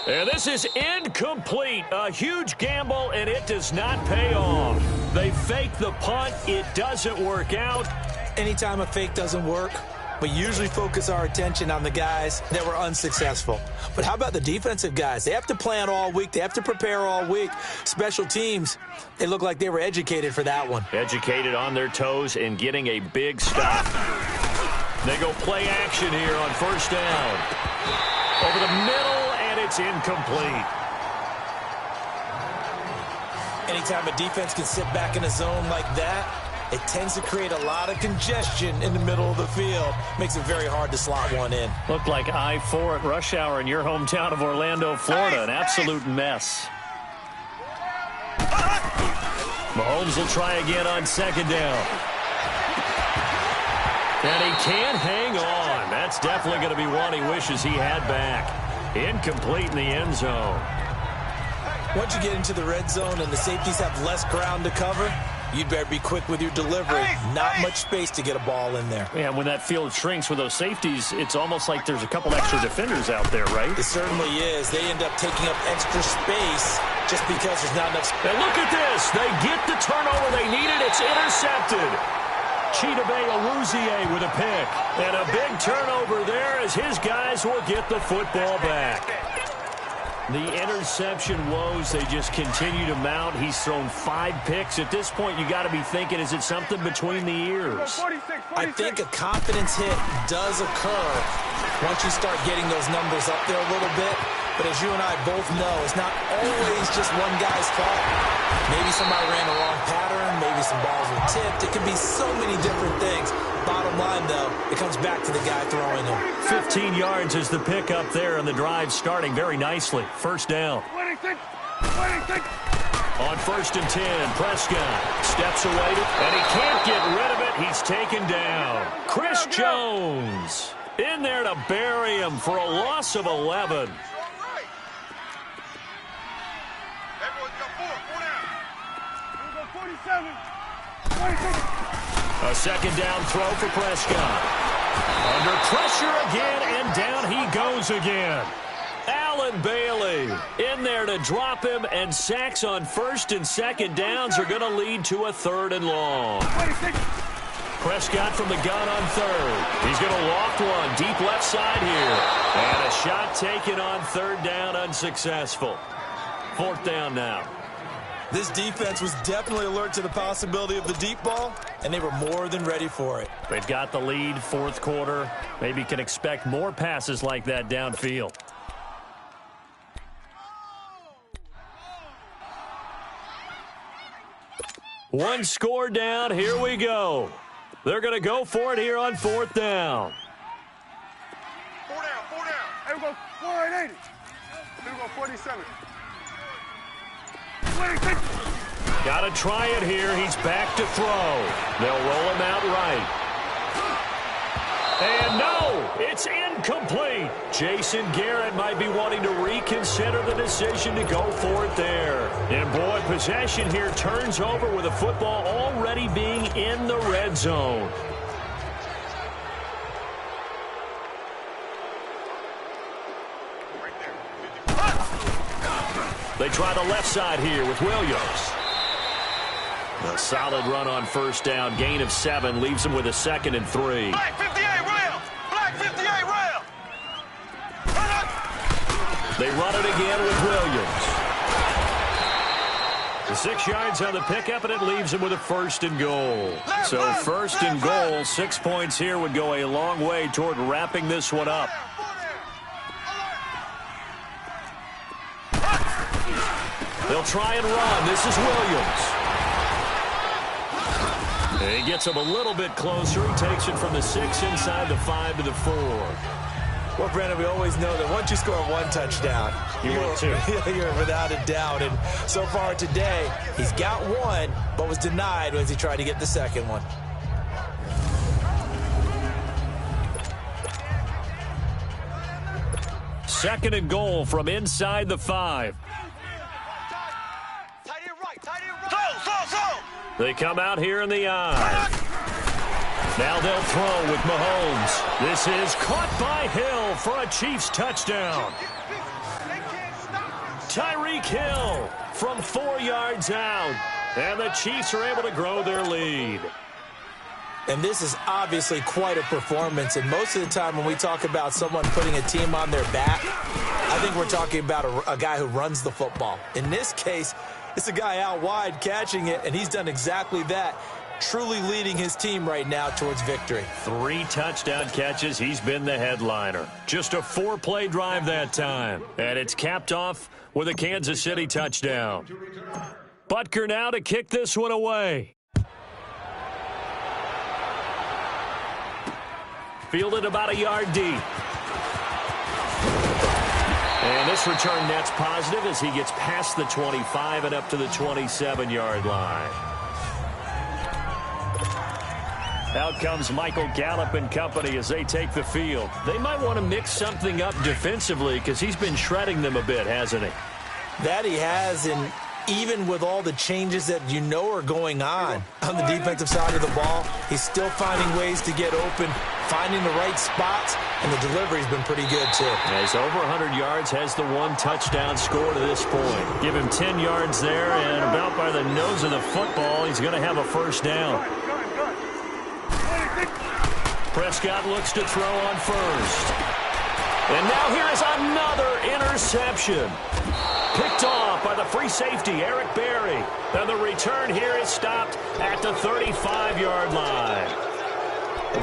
And this is incomplete. A huge gamble, and it does not pay off. They fake the punt. It doesn't work out. Anytime a fake doesn't work, we usually focus our attention on the guys that were unsuccessful. But how about the defensive guys? They have to plan all week. They have to prepare all week. Special teams, they look like they were educated for that one. Educated on their toes and getting a big stop. They go play action here on 1st down. Over the middle, and it's incomplete. Anytime a defense can sit back in a zone like that, it tends to create a lot of congestion in the middle of the field. Makes it very hard to slot one in. Looked like I-4 at rush hour in your hometown of Orlando, Florida. An absolute mess. Mahomes will try again on 2nd down. And he can't hang on. That's definitely going to be one he wishes he had back. Incomplete in the end zone. Once you get into the red zone and the safeties have less ground to cover, you'd better be quick with your delivery. Not much space to get a ball in there. Yeah, when that field shrinks with those safeties, it's almost like there's a couple extra defenders out there, right? It certainly is. They end up taking up extra space just because there's not enough space. And look at this. They get the turnover they needed. It's intercepted. Chidobe Awuzie with a pick. And a big turnover there as his guys will get the football back. The interception woes, they just continue to mount. He's thrown 5 picks. At this point, you got to be thinking, is it something between the ears? I think a confidence hit does occur once you start getting those numbers up there a little bit. But as you and I both know, it's not always just one guy's fault. Maybe somebody ran the wrong pattern. Maybe some balls were tipped. It can be so many different things. Bottom line, though, it comes back to the guy throwing them. 15 yards is the pickup there, and the drive starting very nicely. 1st down. On 1st and 10, Prescott steps away, and he can't get rid of it. He's taken down. Chris Jones in there to bury him for a loss of 11. A second down throw for Prescott. Under pressure again, and down he goes again. Allen Bailey in there to drop him, and sacks on first and second downs are going to lead to a 3rd and long. Prescott from the gun on 3rd. He's going to loft one deep left side here. And a shot taken on 3rd down, unsuccessful. 4th down now. This defense was definitely alert to the possibility of the deep ball, and they were more than ready for it. They've got the lead, 4th quarter. Maybe can expect more passes like that downfield. One score down. Here we go. They're going to go for it here on 4th down. 4 down, 4 down. Here we go, 480. Here we go, 47. Got to try it here. He's back to throw. They'll roll him out right. And no, it's incomplete. Jason Garrett might be wanting to reconsider the decision to go for it there. And boy, possession here turns over with the football already being in the red zone. They try the left side here with Williams. A solid run on 1st down. Gain of 7 leaves him with a 2nd and 3. Black 58 rail. Black 58 rail. They run it again with Williams. The 6 yards on the pickup, and it leaves him with a 1st and goal. So 1st and goal, 6 points here would go a long way toward wrapping this one up. They'll try and run. This is Williams. He gets him a little bit closer. He takes it from the 6 inside the 5 to the 4. Well, Brandon, we always know that once you score 1 touchdown, you're without a doubt. And so far today, he's got 1, but was denied as he tried to get the 2nd one. Second and goal from inside the 5. They come out here in the eye. Now they'll throw with Mahomes. This is caught by Hill for a Chiefs touchdown. Tyreek Hill from 4 yards out. And the Chiefs are able to grow their lead. And this is obviously quite a performance. And most of the time when we talk about someone putting a team on their back, I think we're talking about a guy who runs the football. In this case, it's a guy out wide catching it, and he's done exactly that, truly leading his team right now towards victory. 3 touchdown catches. He's been the headliner. Just a 4-play drive that time. And it's capped off with a Kansas City touchdown. Butker now to kick this one away. Fielded about a yard deep. And this return net's positive as he gets past the 25 and up to the 27-yard line. Out comes Michael Gallup and company as they take the field. They might want to mix something up defensively because he's been shredding them a bit, hasn't he? That he has, and even with all the changes that you know are going on the defensive side of the ball, he's still finding ways to get open, finding the right spots, and the delivery's been pretty good, too. He's over 100 yards, has the 1 touchdown score to this point. Give him 10 yards there, and about by the nose of the football, he's going to have a 1st down. Prescott looks to throw on 1st. And now here is another interception. Picked off by the free safety, Eric Berry. And the return here is stopped at the 35-yard line.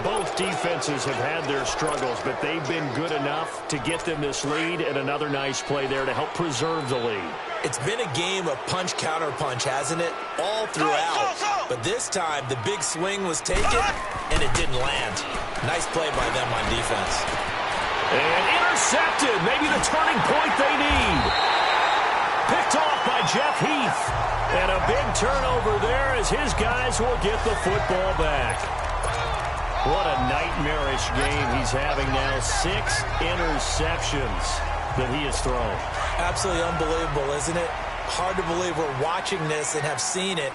Both defenses have had their struggles, but they've been good enough to get them this lead, and another nice play there to help preserve the lead. It's been a game of punch-counter-punch, hasn't it? All throughout. But this time, the big swing was taken, and it didn't land. Nice play by them on defense. And intercepted. Maybe the turning point they need. Picked off by Jeff Heath. And a big turnover there as his guys will get the football back. What a nightmarish game he's having now. 6 interceptions that he has thrown. Absolutely unbelievable, isn't it? hard to believe we're watching this and have seen it,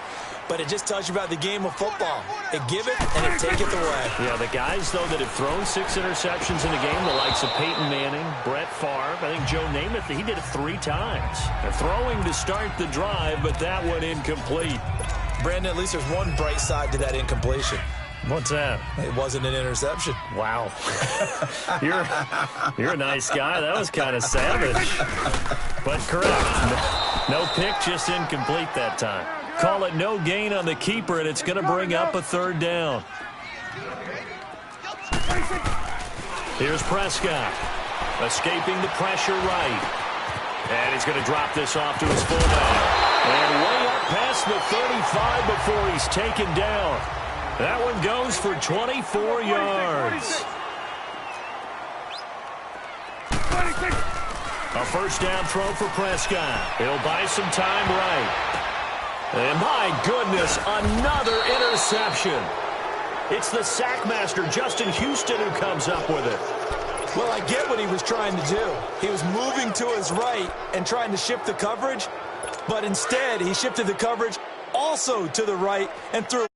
but it just tells you about the game of football. It give it and it take it away. Yeah, the guys, though, that have thrown 6 interceptions in a game, the likes of Peyton Manning, Brett Favre, I think Joe Namath, he did it 3 times. They're throwing to start the drive, but that one incomplete. Brandon, at least there's one bright side to that incompletion. What's that? It wasn't an interception. Wow. You're a nice guy. That was kind of savage. But correct. No pick, just incomplete that time. Call it no gain on the keeper, and it's going to bring up a 3rd down. Here's Prescott. Escaping the pressure right. And he's going to drop this off to his fullback. And way up past the 35 before he's taken down. That one goes for 24 yards. A 1st down throw for Prescott. He'll buy some time right. And my goodness, another interception. It's the sackmaster, Justin Houston, who comes up with it. Well, I get what he was trying to do. He was moving to his right and trying to shift the coverage, but instead he shifted the coverage also to the right and threw.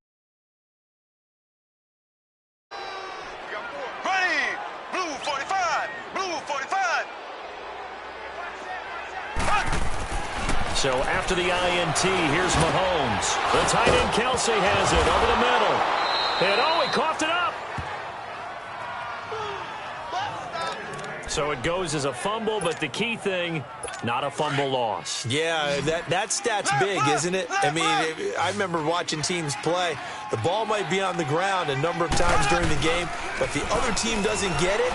Running! Blue 45! Blue 45! So after the INT, here's Mahomes. The tight end Kelsey has it over the middle. And oh, he coughed it up. So it goes as a fumble, but the key thing, not a fumble loss. Yeah, that stat's big, isn't it? I mean, I remember watching teams play. The ball might be on the ground a number of times during the game, but if the other team doesn't get it,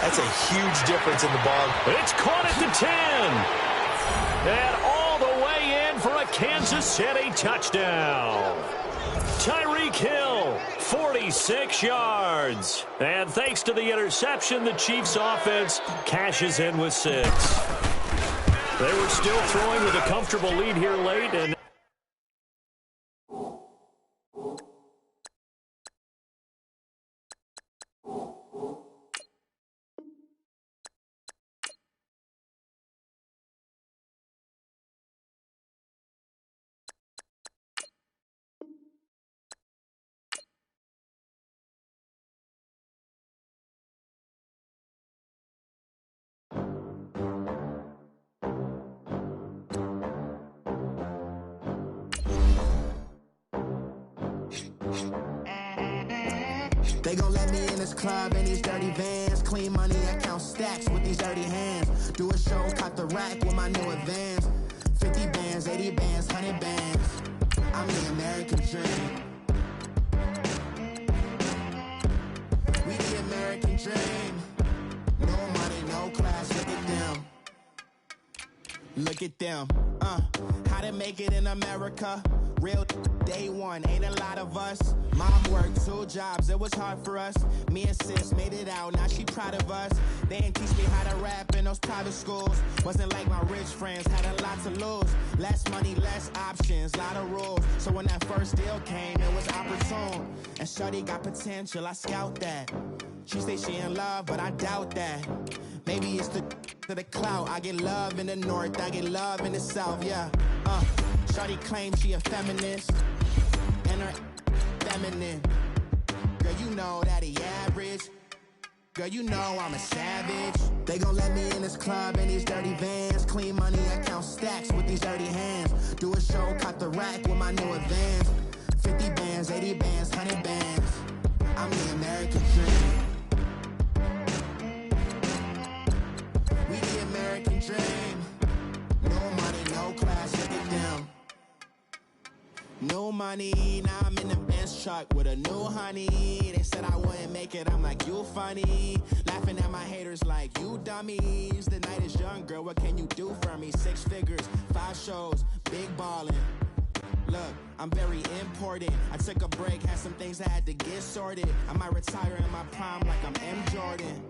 that's a huge difference in the ball. It's caught at the 10. And all the way in for a Kansas City touchdown. Tyreek Hill, 46 yards. And thanks to the interception, the Chiefs' offense cashes in with 6. They were still throwing with a comfortable lead here late, and They gon' let me in this club in these dirty vans. Clean money, I count stacks with these dirty hands. Do a show, cut the rack with my new advance. 50 bands, 80 bands, 100 bands. I'm the American dream. We the American dream. No money, no class, look at them. Look at them. How to make it in America. Real day one, ain't a lot of us. Mom worked 2 jobs, it was hard for us. Me and sis made it out, now she proud of us. They didn't teach me how to rap in those private schools. Wasn't like my rich friends, had a lot to lose. Less money, less options, lot of rules. So when that first deal came, it was opportune. And shorty got potential, I scout that. She say she in love, but I doubt that. Maybe it's the clout. I get love in the north, I get love in the south, yeah. Shorty claims she a feminist, and her feminine. Girl, you know that he average. Girl, you know I'm a savage. They gon' let me in this club in these dirty vans. Clean money, I count stacks with these dirty hands. Do a show, cut the rack with my new advance. 50 bands, 80 bands, 100 bands. I'm the American dream. We the American dream. No money, no class, look at them. No money, now I'm in the Benz truck with a new honey. They said I wouldn't make it, I'm like, you funny. Laughing at my haters like, you dummies. The night is young, girl, what can you do for me? 6 figures, 5 shows, big ballin'. Look, I'm very important. I took a break, had some things I had to get sorted. I might retire in my prime like I'm M. Jordan.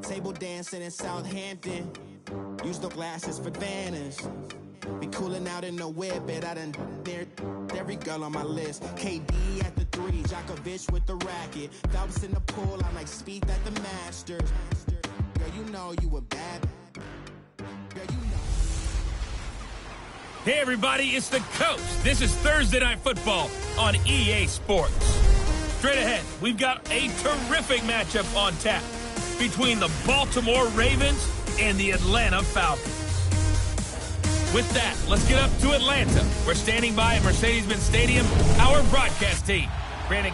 Table dancing in Southampton. Use the glasses for Vannas. Be cooling out in the whip, but I done dared every girl on my list. KD at the 3, Djokovic with the racket. Phelps in the pool, I'm like Spieth at the Masters. Girl, you know you a bad. Girl, you know. Hey, everybody, it's the Coach. This is Thursday Night Football on EA Sports. Straight ahead, we've got a terrific matchup on tap between the Baltimore Ravens and the Atlanta Falcons. With that, let's get up to Atlanta. We're standing by at Mercedes-Benz Stadium, our broadcast team. Brandon.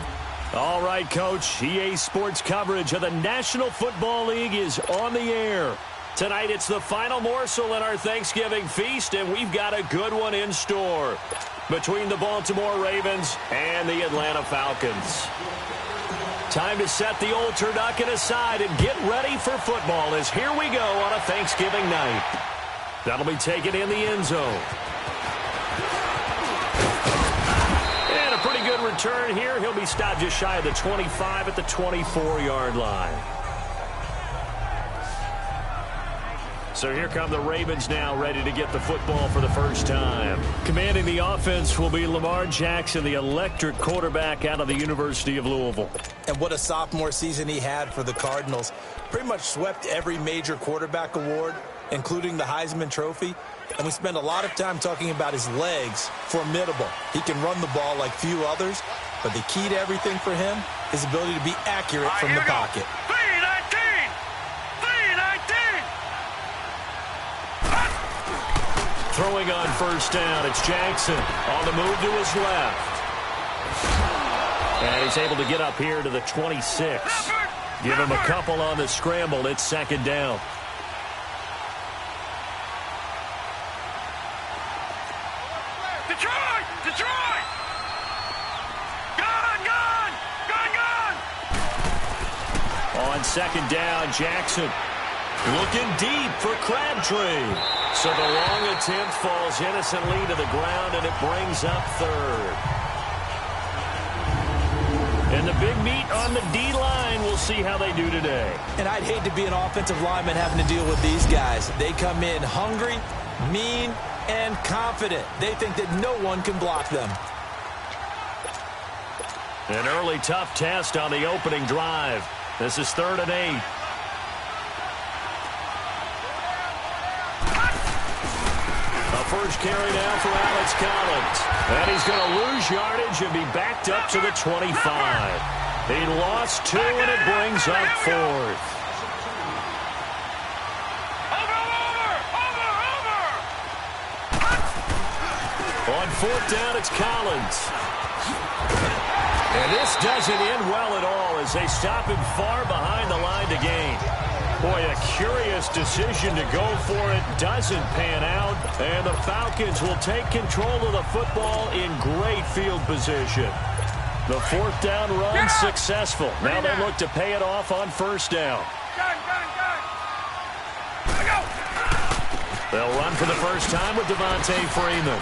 All right, Coach. EA Sports coverage of the National Football League is on the air. Tonight, it's the final morsel in our Thanksgiving feast, and we've got a good one in store between the Baltimore Ravens and the Atlanta Falcons. Time to set the old turducken aside and get ready for football, as here we go on a Thanksgiving night. That'll be taken in the end zone. And a pretty good return here. He'll be stopped just shy of the 25 at the 24-yard line. So here come the Ravens now, ready to get the football for the first time. Commanding the offense will be Lamar Jackson, the electric quarterback out of the University of Louisville. And what a sophomore season he had for the Cardinals. Pretty much swept every major quarterback award, including the Heisman Trophy. And we spend a lot of time talking about his legs. Formidable. He can run the ball like few others, but the key to everything for him is ability to be accurate from the pocket. Throwing on first down, it's Jackson on the move to his left. And he's able to get up here to the 26. Give him a couple on the scramble. It's second down. Detroit! Detroit! Gun! On second down, Jackson looking deep for Crabtree. So the long attempt falls innocently to the ground, and it brings up third. And the big meat on the D-line, we'll see how they do today. And I'd hate to be an offensive lineman having to deal with these guys. They come in hungry, mean, and confident. They think that no one can block them. An early tough test on the opening drive. This is 3rd and 8. First carry now for Alex Collins. And he's going to lose yardage and be backed up to the 25. He lost 2, and it brings up 4th. On 4th down, it's Collins. And this doesn't end well at all as they stop him far behind the line to gain. Boy, a curious decision to go for it. Doesn't pan out. And the Falcons will take control of the football in great field position. The 4th down run successful. Now they look to pay it off on first down. They'll run for the first time with Devontae Freeman.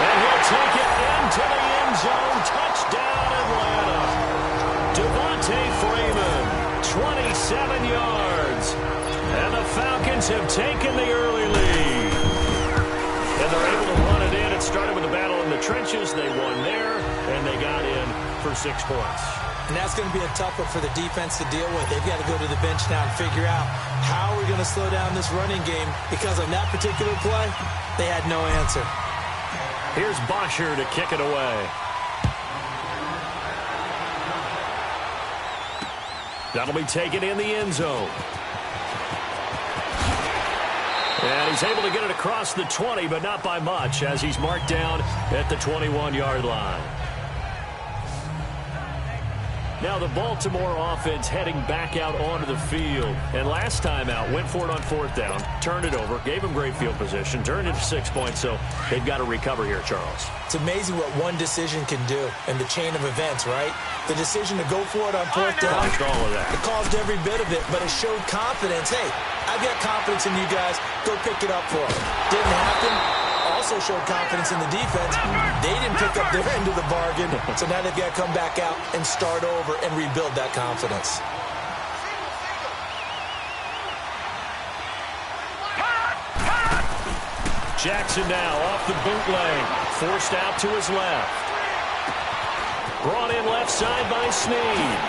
And he'll take it into the end zone. Touchdown, Atlanta. Devontae Freeman, 27 yards. And the Falcons have taken the early lead. And they're able to run it in. It started with a battle in the trenches. They won there, and they got in for 6 points. And that's going to be a tough one for the defense to deal with. They've got to go to the bench now and figure out how are we going to slow down this running game, because on that particular play, they had no answer. Here's Bosher to kick it away. That'll be taken in the end zone. And he's able to get it across the 20, but not by much, as he's marked down at the 21-yard line. Now the Baltimore offense heading back out onto the field. And last time out, went for it on 4th down, turned it over, gave them great field position, turned it to 6 points, so they've got to recover here, Charles. It's amazing what one decision can do in the chain of events, right? The decision to go for it on 4th down, all of that. It caused every bit of it, but it showed confidence. Hey, I've got confidence in you guys. Go pick it up for them. Didn't happen. Also showed confidence in the defense. They didn't pick up their end of the bargain, so now they've got to come back out and start over and rebuild that confidence. Jackson now off the bootleg, forced out to his left. Brought in left side by Snead.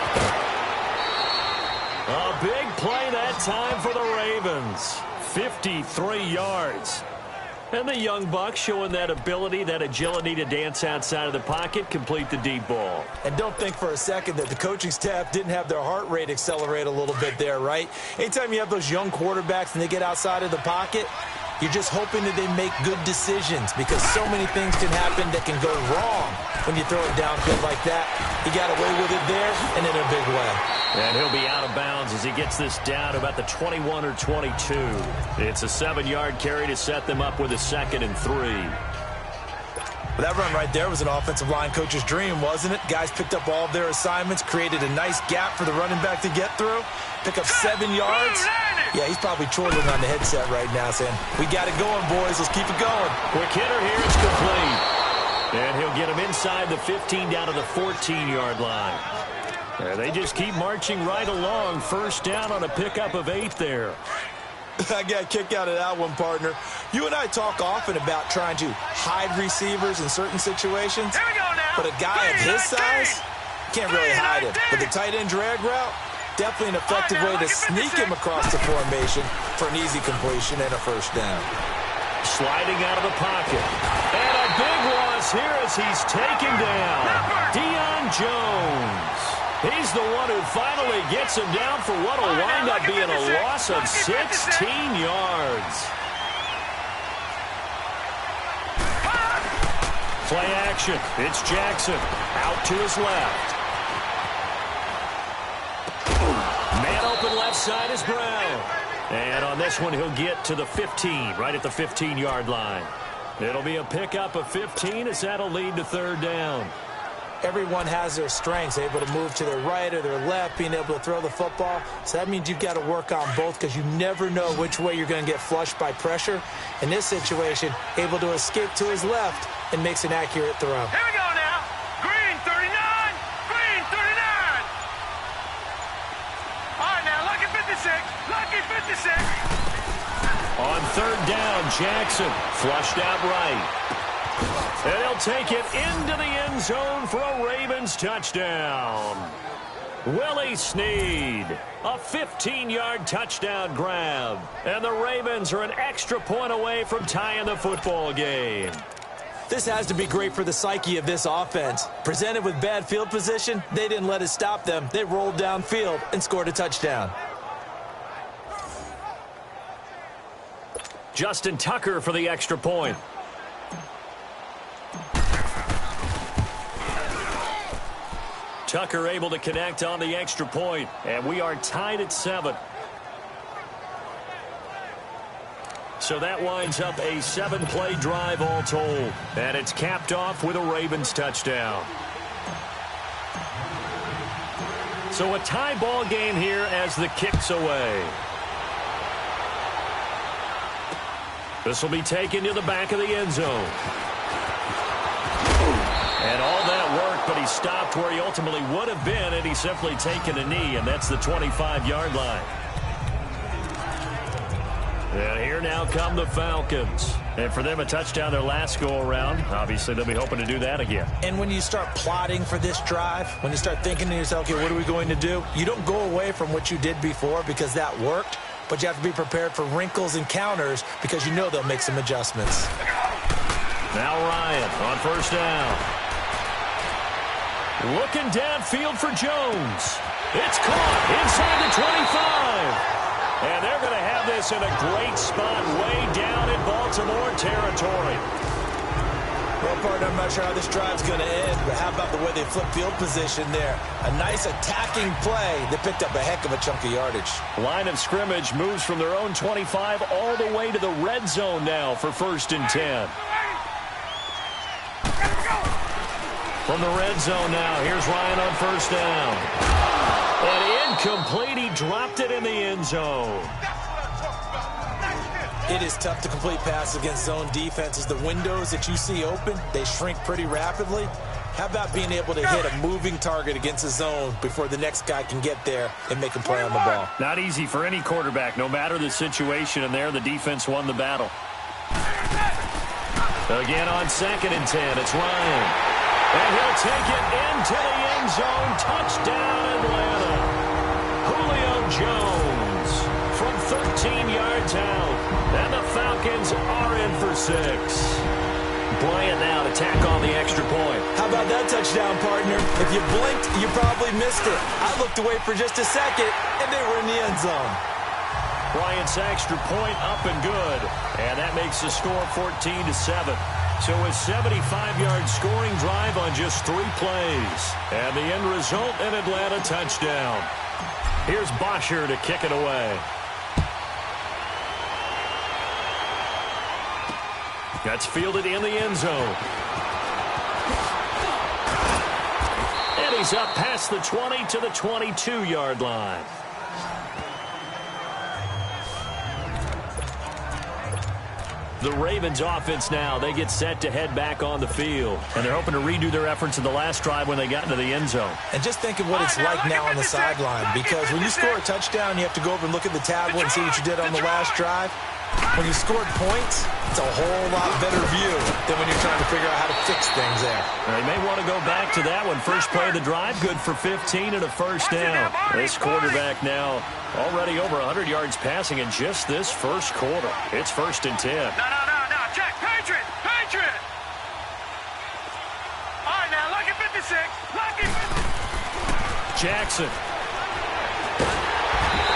A big play that time for the Ravens. 53 yards. And the young buck showing that ability, that agility to dance outside of the pocket, complete the deep ball. And don't think for a second that the coaching staff didn't have their heart rate accelerate a little bit there, right? Anytime you have those young quarterbacks and they get outside of the pocket, you're just hoping that they make good decisions because so many things can happen that can go wrong when you throw it downfield like that. He got away with it there and in a big way. And he'll be out of bounds as he gets this down to about the 21 or 22. It's a 7-yard carry to set them up with a 2nd and 3. Well, that run right there was an offensive line coach's dream, wasn't it? Guys picked up all of their assignments, created a nice gap for the running back to get through, pick up 7 yards. Yeah, he's probably chortling on the headset right now saying, we got it going, boys. Let's keep it going. Quick hitter here. It's complete. And he'll get him inside the 15 down to the 14-yard line. And they just keep marching right along. First down on a pickup of 8 there. I got a kick out of that one, partner. You and I talk often about trying to hide receivers in certain situations. Here we go now. But a guy of his size can't really hide him. But the tight end drag route, definitely an effective way to sneak him across the formation for an easy completion and a first down. Sliding out of the pocket. And a big loss here as he's taken down. Deion Jones. He's the one who finally gets him down for what will wind up being a loss of 16 yards. Play action. It's Jackson. Out to his left. Man open left side is Brown. And on this one, he'll get to the 15, right at the 15-yard line. It'll be a pickup of 15 as that'll lead to 3rd down. Everyone has their strengths, able to move to their right or their left, being able to throw the football. So that means you've got to work on both because you never know which way you're going to get flushed by pressure. In this situation, able to escape to his left and makes an accurate throw. Here we go now. Green 39. Green 39. All right, now, lucky 56. Lucky 56. On 3rd down, Jackson flushed out right. And he'll take it into the end zone for a Ravens touchdown. Willie Snead, a 15-yard touchdown grab. And the Ravens are an extra point away from tying the football game. This has to be great for the psyche of this offense. Presented with bad field position, they didn't let it stop them. They rolled downfield and scored a touchdown. Justin Tucker for the extra point. Tucker able to connect on the extra point, and we are tied at 7. So that winds up a 7-play drive all told, and it's capped off with a Ravens touchdown. So a tie ball game here as the kick's away. This will be taken to the back of the end zone. And all that work, but he stopped where he ultimately would have been had he simply taken a knee, and that's the 25-yard line. And here now come the Falcons. And for them, a touchdown their last go-around. Obviously, they'll be hoping to do that again. And when you start plotting for this drive, when you start thinking to yourself, okay, what are we going to do? You don't go away from what you did before because that worked, but you have to be prepared for wrinkles and counters because you know they'll make some adjustments. Now Ryan on 1st down. Looking downfield for Jones. It's caught inside the 25. And they're going to have this in a great spot way down in Baltimore territory. Well, partner, I'm not sure how this drive's going to end, but how about the way they flip field position there? A nice attacking play. They picked up a heck of a chunk of yardage. Line of scrimmage moves from their own 25 all the way to the red zone now for 1st and 10. From the red zone now, here's Ryan on 1st down. And incomplete, he dropped it in the end zone. It is tough to complete passes against zone defenses. The windows that you see open, they shrink pretty rapidly. How about being able to hit a moving target against a zone before the next guy can get there and make a play on the ball? Not easy for any quarterback, no matter the situation, and there the defense won the battle. Again on 2nd and 10, it's Ryan. And he'll take it into the end zone. Touchdown, Atlanta. Julio Jones from 13 yards out. Falcons are in for 6. Bryant now to tack on the extra point. How about that touchdown, partner? If you blinked, you probably missed it. I looked away for just a second, and they were in the end zone. Bryant's extra point up and good. And that makes the score 14-7. So a 75-yard scoring drive on just 3 plays. And the end result, an Atlanta touchdown. Here's Bosher to kick it away. That's fielded in the end zone. And he's up past the 20 to the 22-yard line. The Ravens offense now, they get set to head back on the field. And they're hoping to redo their efforts in the last drive when they got into the end zone. And just think of what it's like now on the sideline. Because when you score a touchdown, you have to go over and look at the tablet and see what you did on the last drive. When you scored points, it's a whole lot better view than when you're trying to figure out how to fix things there. Well, you may want to go back to that one. First play of the drive, good for 15 and a first down. This quarterback now already over 100 yards passing in just this first quarter. It's 1st and 10. No. Check. Patriot. All right, now, lucky 56. Lucky 56. Jackson.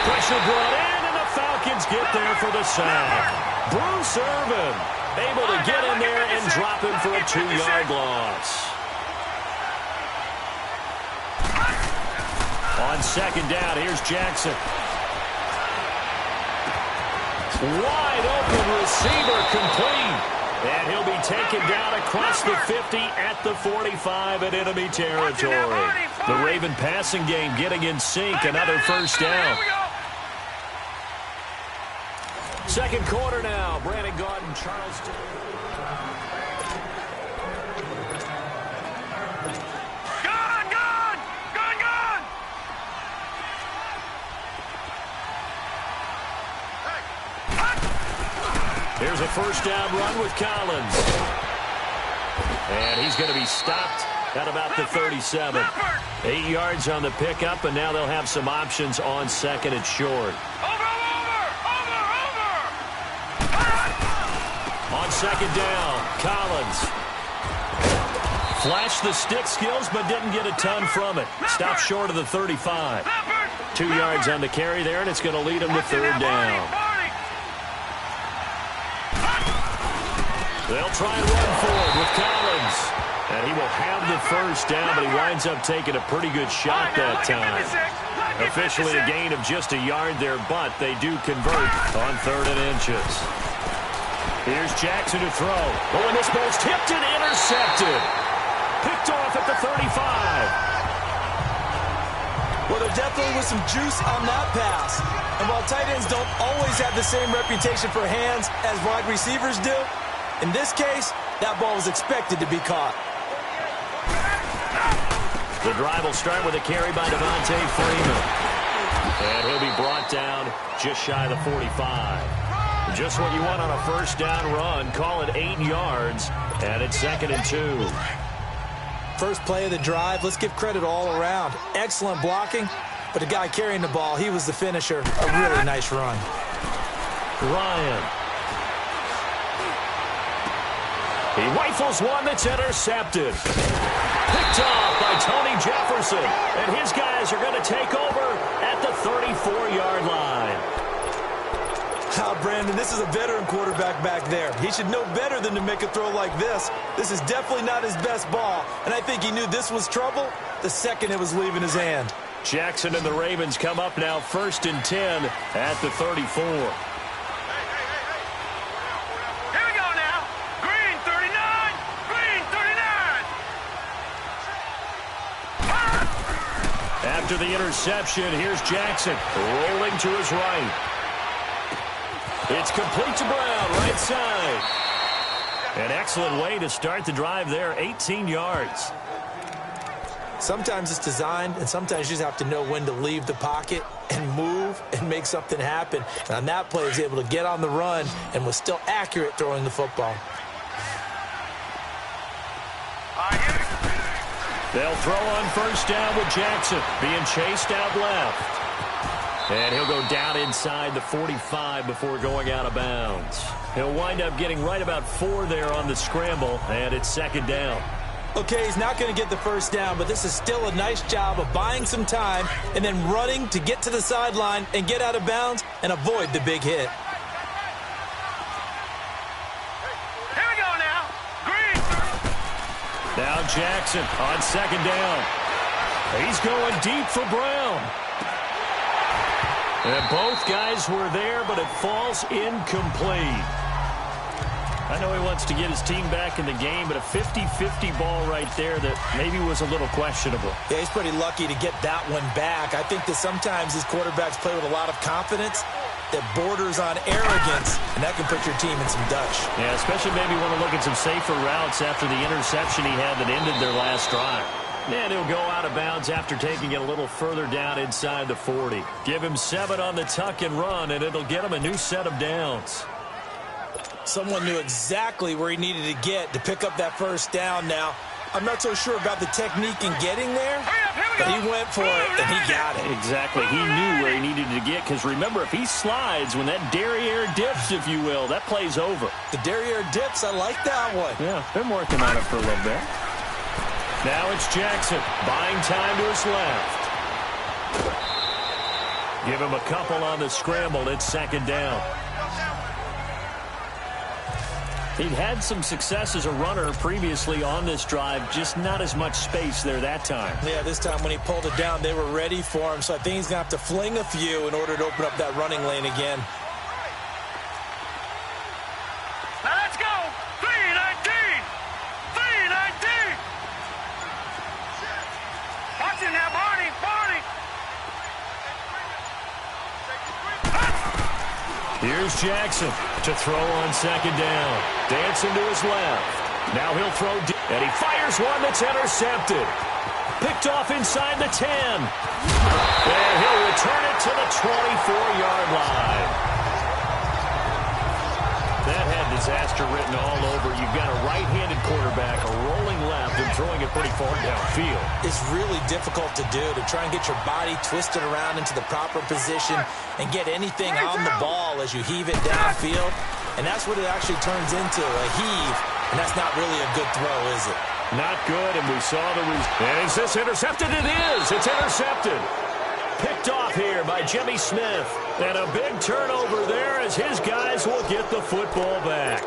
Pressure brought in, and the Falcons get there for the sack. Bruce Irvin able to get in there and drop him for a 2-yard loss. On second down, here's Jackson. Wide open receiver complete. And he'll be taken down across the 50 at the 45 in enemy territory. The Raven passing game getting in sync. Another first down. Second quarter now. Brandon Gaudin, Charleston. Here's a first down run with Collins. And he's going to be stopped at about the 37. 8 yards on the pickup, and now they'll have some options on second and short. On second down, Collins. Flashed the stick skills, but didn't get a ton from it. Stopped short of the 35. 2 yards on the carry there, and it's going to lead him to third down. They'll try and run forward with Collins. And he will have the first down, but he winds up taking a pretty good shot that time. Officially a gain of just a yard there, but they do convert on 3rd and inches. Here's Jackson to throw. Oh, and this ball's tipped and intercepted. Picked off at the 35. Well, there definitely was some juice on that pass. And while tight ends don't always have the same reputation for hands as wide receivers do, in this case, that ball was expected to be caught. The drive will start with a carry by Devontae Freeman. And he'll be brought down just shy of the 45. Just what you want on a first down run. Call it 8 yards, and it's 2nd and 2. First play of the drive, let's give credit all around. Excellent blocking, but the guy carrying the ball, he was the finisher. A really nice run. Ryan. He rifles one that's intercepted. Picked off by Tony Jefferson. And his guys are going to take over at the 34-yard line. Brandon, this is a veteran quarterback back there. He should know better than to make a throw like this. This is definitely not his best ball. And I think he knew this was trouble the second it was leaving his hand. Jackson and the Ravens come up now 1st and 10 at the 34. After the interception, here's Jackson rolling to his right. It's complete to Brown, right side. An excellent way to start the drive there, 18 yards. Sometimes it's designed, and sometimes you just have to know when to leave the pocket and move and make something happen. And on that play, he was able to get on the run and was still accurate throwing the football. They'll throw on first down with Jackson being chased out left. And he'll go down inside the 45 before going out of bounds. He'll wind up getting right about 4 there on the scramble, and it's second down. Okay, he's not going to get the first down, but this is still a nice job of buying some time and then running to get to the sideline and get out of bounds and avoid the big hit. Here we go now. Green. Now Jackson on second down. He's going deep for Brown. And both guys were there, but it falls incomplete. I know he wants to get his team back in the game, but a 50-50 ball right there that maybe was a little questionable. Yeah, he's pretty lucky to get that one back. I think that sometimes these quarterbacks play with a lot of confidence that borders on arrogance, and that can put your team in some Dutch. Yeah, especially maybe want to look at some safer routes after the interception he had that ended their last drive. And he'll go out of bounds after taking it a little further down inside the 40. Give him 7 on the tuck and run, and it'll get him a new set of downs. Someone knew exactly where he needed to get to pick up that first down now. I'm not so sure about the technique in getting there, but he went for it, and he got it. Exactly. He knew where he needed to get, because remember, if he slides, when that derriere dips, if you will, that play's over. The derriere dips, I like that one. Yeah, been working on it for a little bit. Now it's Jackson, buying time to his left. Give him a couple on the scramble. It's second down. He'd had some success as a runner previously on this drive, just not as much space there that time. Yeah, this time when he pulled it down, they were ready for him, so I think he's going to have to fling a few in order to open up that running lane again. Now let's go. 319. 319. Watch it now, Barney. Barney. Here's Jackson to throw on second down. Dancing to his left. Now he'll throw deep, and he fires one that's intercepted. Picked off inside the 10. And he'll return it to the 24-yard line. That had disaster written all over. You've got a right-handed quarterback, a rolling left, and throwing it pretty far downfield. It's really difficult to do, to try and get your body twisted around into the proper position and get anything on the ball as you heave it downfield. And that's what it actually turns into, a heave. And that's not really a good throw, is it? Not good, and we saw the result. And is this intercepted? It is. It's intercepted. Picked off here by Jimmy Smith. And a big turnover there as his guys will get the football back.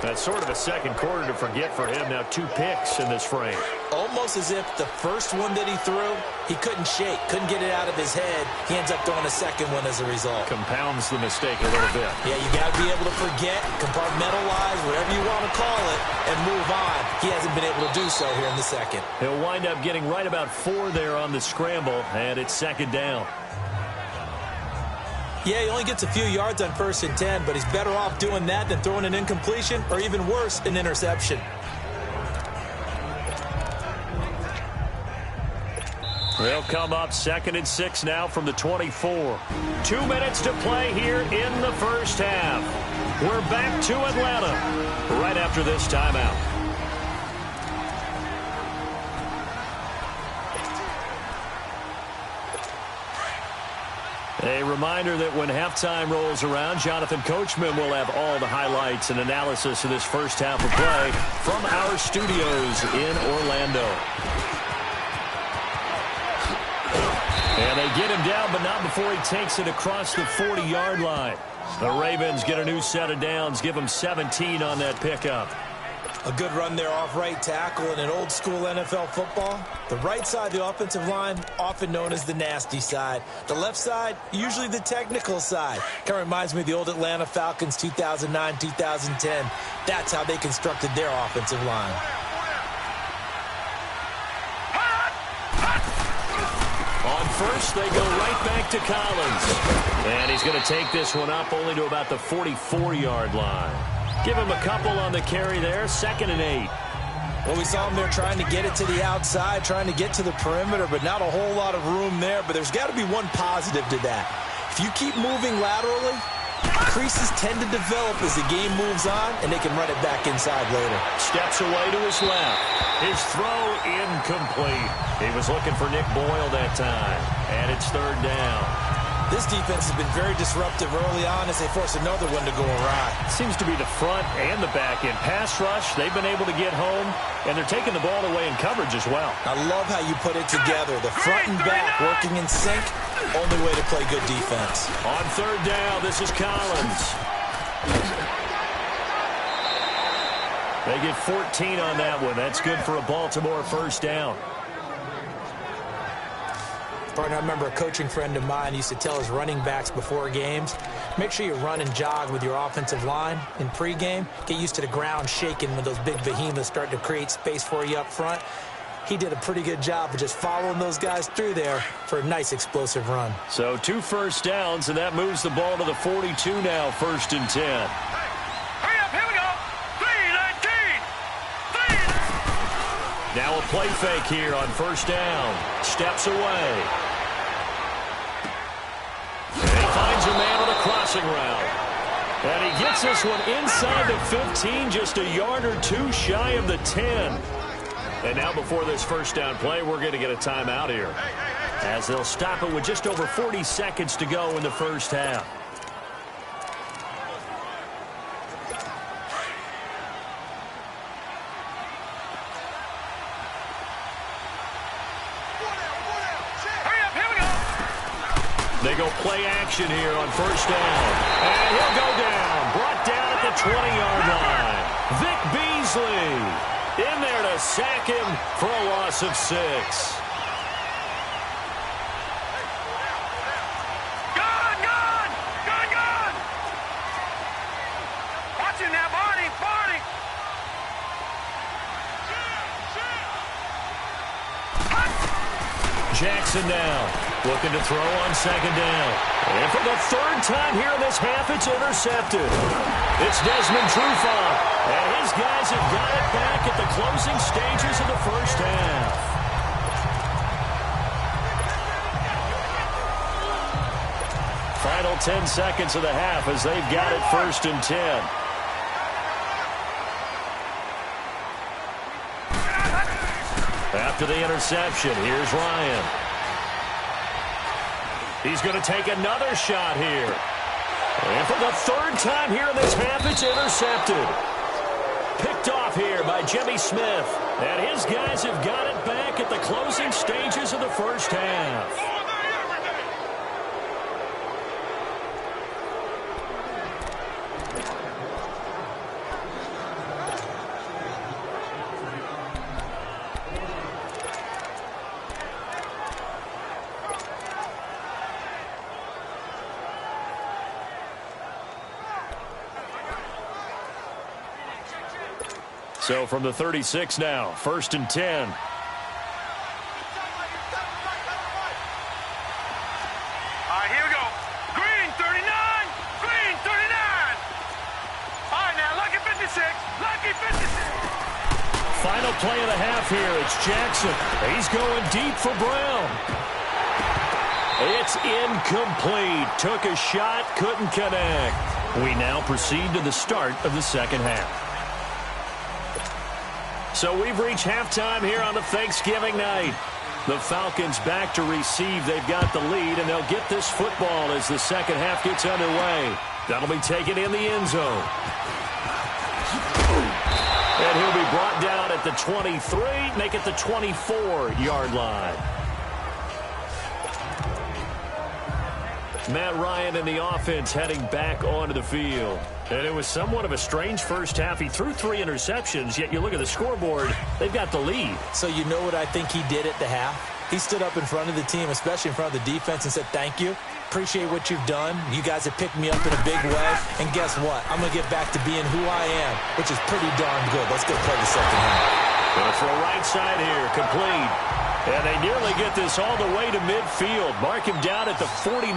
That's sort of a second quarter to forget for him. Now 2 picks in this frame. Almost as if the first one that he threw, he couldn't shake, couldn't get it out of his head. He ends up throwing a second one as a result. Compounds the mistake a little bit. Yeah, you got to be able to forget, compartmentalize, whatever you want to call it, and move on. He hasn't been able to do so here in the second. He'll wind up getting right about 4 there on the scramble, and it's second down. Yeah, he only gets a few yards on 1st and 10, but he's better off doing that than throwing an incompletion, or even worse, an interception. They'll come up 2nd and 6 now from the 24. 2 minutes to play here in the first half. We're back to Atlanta right after this timeout. A reminder that when halftime rolls around, Jonathan Coachman will have all the highlights and analysis of this first half of play from our studios in Orlando. And they get him down, but not before he takes it across the 40-yard line. The Ravens get a new set of downs, give him 17 on that pickup. A good run there off right tackle in an old-school NFL football. The right side of the offensive line, often known as the nasty side. The left side, usually the technical side. Kind of reminds me of the old Atlanta Falcons 2009, 2010. That's how they constructed their offensive line. On first, they go right back to Collins. And he's going to take this one up only to about the 44-yard line. Give him a couple on the carry there, 2nd and 8. Well, we saw him there trying to get it to the outside, trying to get to the perimeter, but not a whole lot of room there. But there's got to be one positive to that. If you keep moving laterally, creases tend to develop as the game moves on, and they can run it back inside later. Steps away to his left. His throw incomplete. He was looking for Nick Boyle that time, and it's 3rd down. This defense has been very disruptive early on as they force another one to go awry. Seems to be the front and the back end. Pass rush, they've been able to get home, and they're taking the ball away in coverage as well. I love how you put it together. The front and back working in sync, only way to play good defense. On third down, this is Collins. They get 14 on that one. That's good for a Baltimore first down. Partner, I remember a coaching friend of mine used to tell his running backs before games, make sure you run and jog with your offensive line in pregame. Get used to the ground shaking when those big behemoths start to create space for you up front. He did a pretty good job of just following those guys through there for a nice explosive run. So 2 first downs, and that moves the ball to the 42 now, 1st and 10. Hurry up, here we go. 3-19. Now a play fake here on first down. Steps away. And he finds a man on a crossing route. And he gets this one inside the 15, just a yard or two shy of the 10. And now before this first down play, we're going to get a timeout here, as they'll stop it with just over 40 seconds to go in the first half. They go play action here on first down. And he'll go down. Brought down at the 20-yard line. Vic Beasley in there to sack him for a loss of 6. Gone! Watch it now, Barney! Jackson now looking to throw on second down. And for the third time here in this half, it's intercepted. It's Desmond Trufant. And his guys have got it back at the closing stages of the first half. Final 10 seconds of the half as they've got it 1st and 10. After the interception, here's Ryan. He's going to take another shot here. And for the third time here in this half, it's intercepted. Picked off here by Jimmy Smith. And his guys have got it back at the closing stages of the first half. So from the 36 now, 1st and 10. All right, here we go. Green 39. All right, now, lucky 56. Final play of the half here. It's Jackson. He's going deep for Brown. It's incomplete. Took a shot, couldn't connect. We now proceed to the start of the second half. So we've reached halftime here on the Thanksgiving night. The Falcons back to receive. They've got the lead, and they'll get this football as the second half gets underway. That'll be taken in the end zone. And he'll be brought down at the 23, make it the 24-yard line. Matt Ryan and the offense heading back onto the field. And it was somewhat of a strange first half. He threw 3 interceptions, yet you look at the scoreboard, they've got the lead. So you know what I think he did at the half? He stood up in front of the team, especially in front of the defense, and said, thank you. Appreciate what you've done. You guys have picked me up in a big way. And guess what? I'm going to get back to being who I am, which is pretty darn good. Let's go play the second half. Going for a right side here, complete. And they nearly get this all the way to midfield. Mark him down at the 49.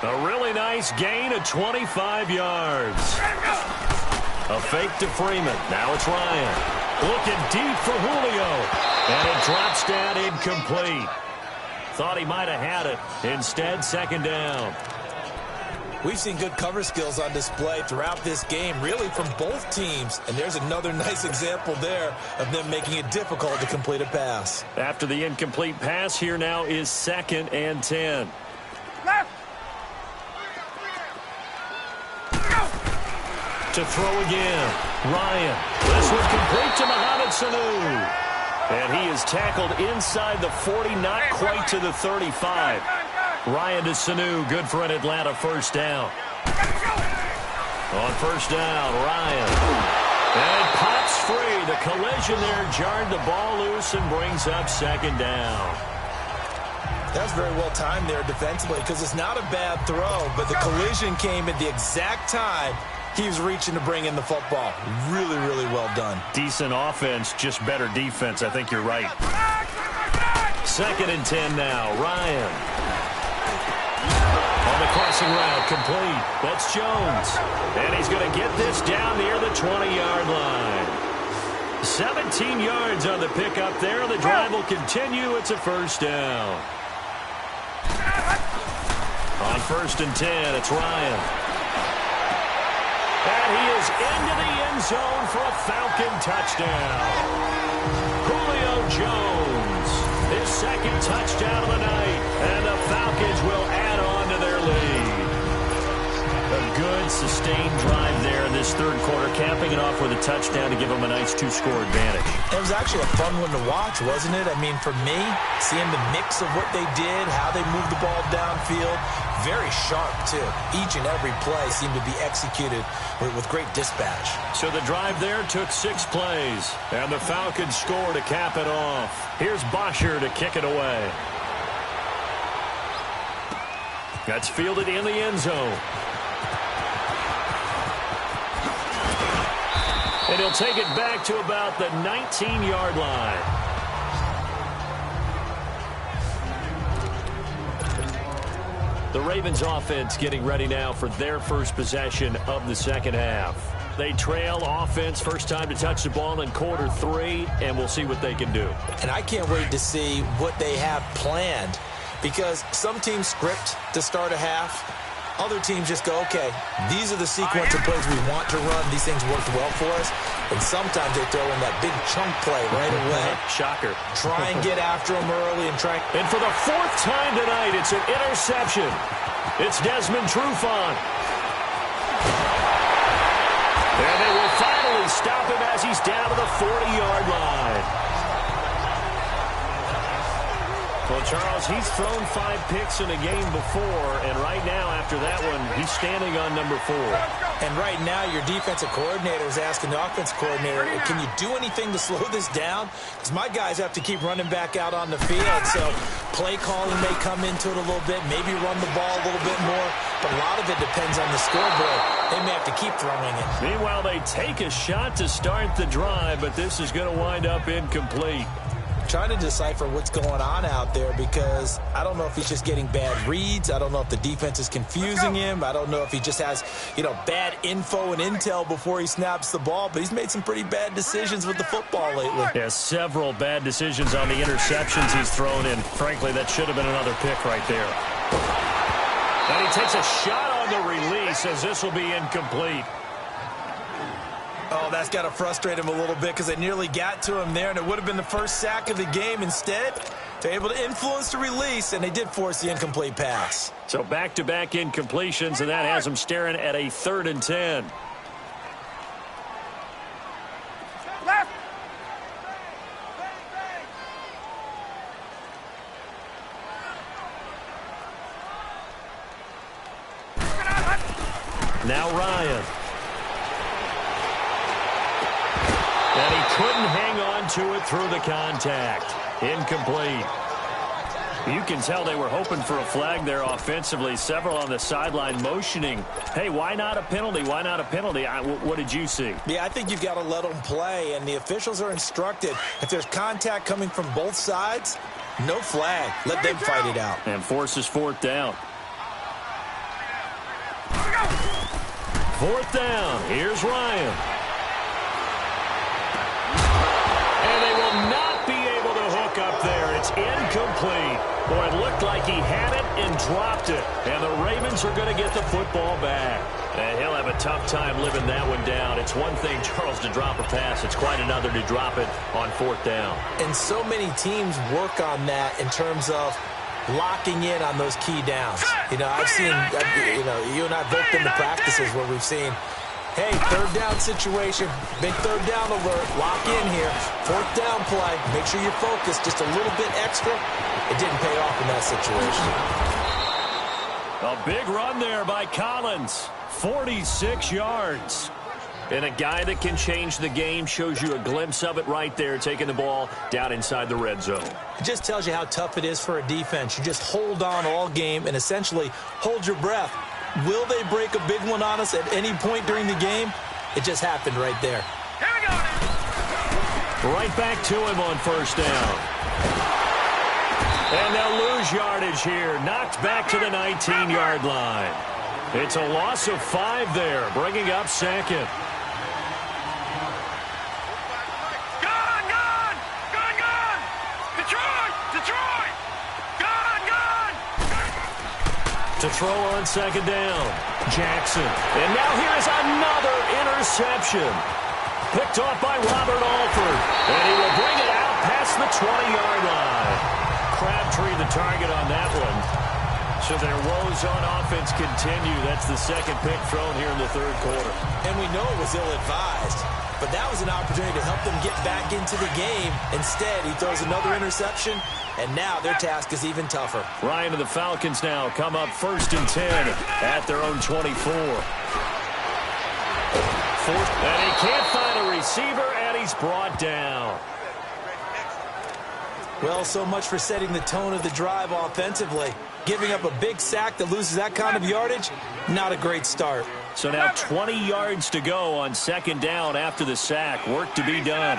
A really nice gain of 25 yards. A fake to Freeman. Now it's Ryan. Looking deep for Julio. And it drops down incomplete. Thought he might have had it. Instead, second down. We've seen good cover skills on display throughout this game, really from both teams. And there's another nice example there of them making it difficult to complete a pass. After the incomplete pass, here now is 2nd and 10. Left. To throw again. Ryan. This was complete to Mohamed Sanu. And he is tackled inside the 40, not quite to the 35. Ryan to Sanu, good for an Atlanta first down. On first down, Ryan. And pops free. The collision there jarred the ball loose and brings up second down. That was very well timed there defensively because it's not a bad throw, but the collision came at the exact time he was reaching to bring in the football. Really, really well done. Decent offense, just better defense. I think you're right. 2nd and 10 now. Ryan. On the crossing route, complete. That's Jones. And he's going to get this down near the 20-yard line. 17 yards on the pickup there. The drive will continue. It's a first down. On 1st and 10, it's Ryan. And he is into the end zone for a Falcon touchdown. Julio Jones, his 2nd touchdown of the night. And the Falcons will add on to their lead. A good, sustained drive there in this 3rd quarter, capping it off with a touchdown to give them a nice 2-score advantage. It was actually a fun one to watch, wasn't it? I mean, for me, seeing the mix of what they did, how they moved the ball downfield, very sharp, too. Each and every play seemed to be executed with great dispatch. So the drive there took 6 plays, and the Falcons score to cap it off. Here's Bosher to kick it away. That's fielded in the end zone. And he'll take it back to about the 19-yard line. The Ravens offense getting ready now for their first possession of the second half. They trail offense, first time to touch the ball in quarter 3, and we'll see what they can do. And I can't wait to see what they have planned, because some teams script to start a half. Other teams just go, okay, these are the sequence of plays we want to run. These things worked well for us. And sometimes they throw in that big chunk play right away. Shocker. Try and get after them early and try. And for the 4th time tonight, it's an interception. It's Desmond Trufant. And they will finally stop him as he's down to the 40-yard line. Well, Charles, he's thrown 5 picks in a game before, and right now, after that one, he's standing on number 4. And right now, your defensive coordinator is asking the offensive coordinator, can you do anything to slow this down? Because my guys have to keep running back out on the field, so play calling may come into it a little bit, maybe run the ball a little bit more, but a lot of it depends on the scoreboard. They may have to keep throwing it. Meanwhile, they take a shot to start the drive, but this is going to wind up incomplete. Trying to decipher what's going on out there, because I don't know if he's just getting bad reads. I don't know if the defense is confusing him. I don't know if he just has, bad info and intel before he snaps the ball, but he's made some pretty bad decisions with the football lately. Yeah, several bad decisions on the interceptions he's thrown in. Frankly, that should have been another pick right there. And he takes a shot on the release as this will be incomplete. Oh, that's got to frustrate him a little bit because they nearly got to him there, and it would have been the first sack of the game. Instead, they're able to influence the release, and they did force the incomplete pass. So back-to-back incompletions, and that has them staring at a 3rd and 10. Left. Now Ryan. And he couldn't hang on to it through the contact. Incomplete. You can tell they were hoping for a flag there offensively. Several on the sideline motioning, hey, why not a penalty? Why not a penalty? What did you see? Yeah, I think you've got to let them play, and the officials are instructed. If there's contact coming from both sides, no flag. Let them fight it out. And forces 4th down. 4th down. Here's Ryan. And they will not be able to hook up there. It's incomplete. Boy, it looked like he had it and dropped it. And the Ravens are going to get the football back. And he'll have a tough time living that one down. It's one thing, Charles, to drop a pass. It's quite another to drop it on 4th down. And so many teams work on that in terms of locking in on those key downs. I've seen, you and I both been to practices where we've seen Hey, third down situation. Big third down alert. Lock in here. Fourth down play. Make sure you're focused just a little bit extra. It didn't pay off in that situation. A big run there by Collins. 46 yards. And a guy that can change the game, shows you a glimpse of it right there, taking the ball down inside the red zone. It just tells you how tough it is for a defense. You just hold on all game and essentially hold your breath. Will they break a big one on us at any point during the game? It just happened right there. Here we go. Right back to him on first down. And they'll lose yardage here. Knocked back to the 19-yard line. It's a loss of 5 there, bringing up second. To throw on second down, Jackson. And now here is another interception. Picked off by Robert Alford. And he will bring it out past the 20-yard line. Crabtree the target on that one. So their woes on offense continue. That's the second pick thrown here in the third quarter. And we know it was ill-advised, but that was an opportunity to help them get back into the game. Instead, he throws another interception, and now their task is even tougher. Ryan and the Falcons now come up 1st and 10 at their own 24. And he can't find a receiver, and he's brought down. Well, so much for setting the tone of the drive offensively. Giving up a big sack that loses that kind of yardage, not a great start. So now 20 yards to go on second down after the sack. Work to be done.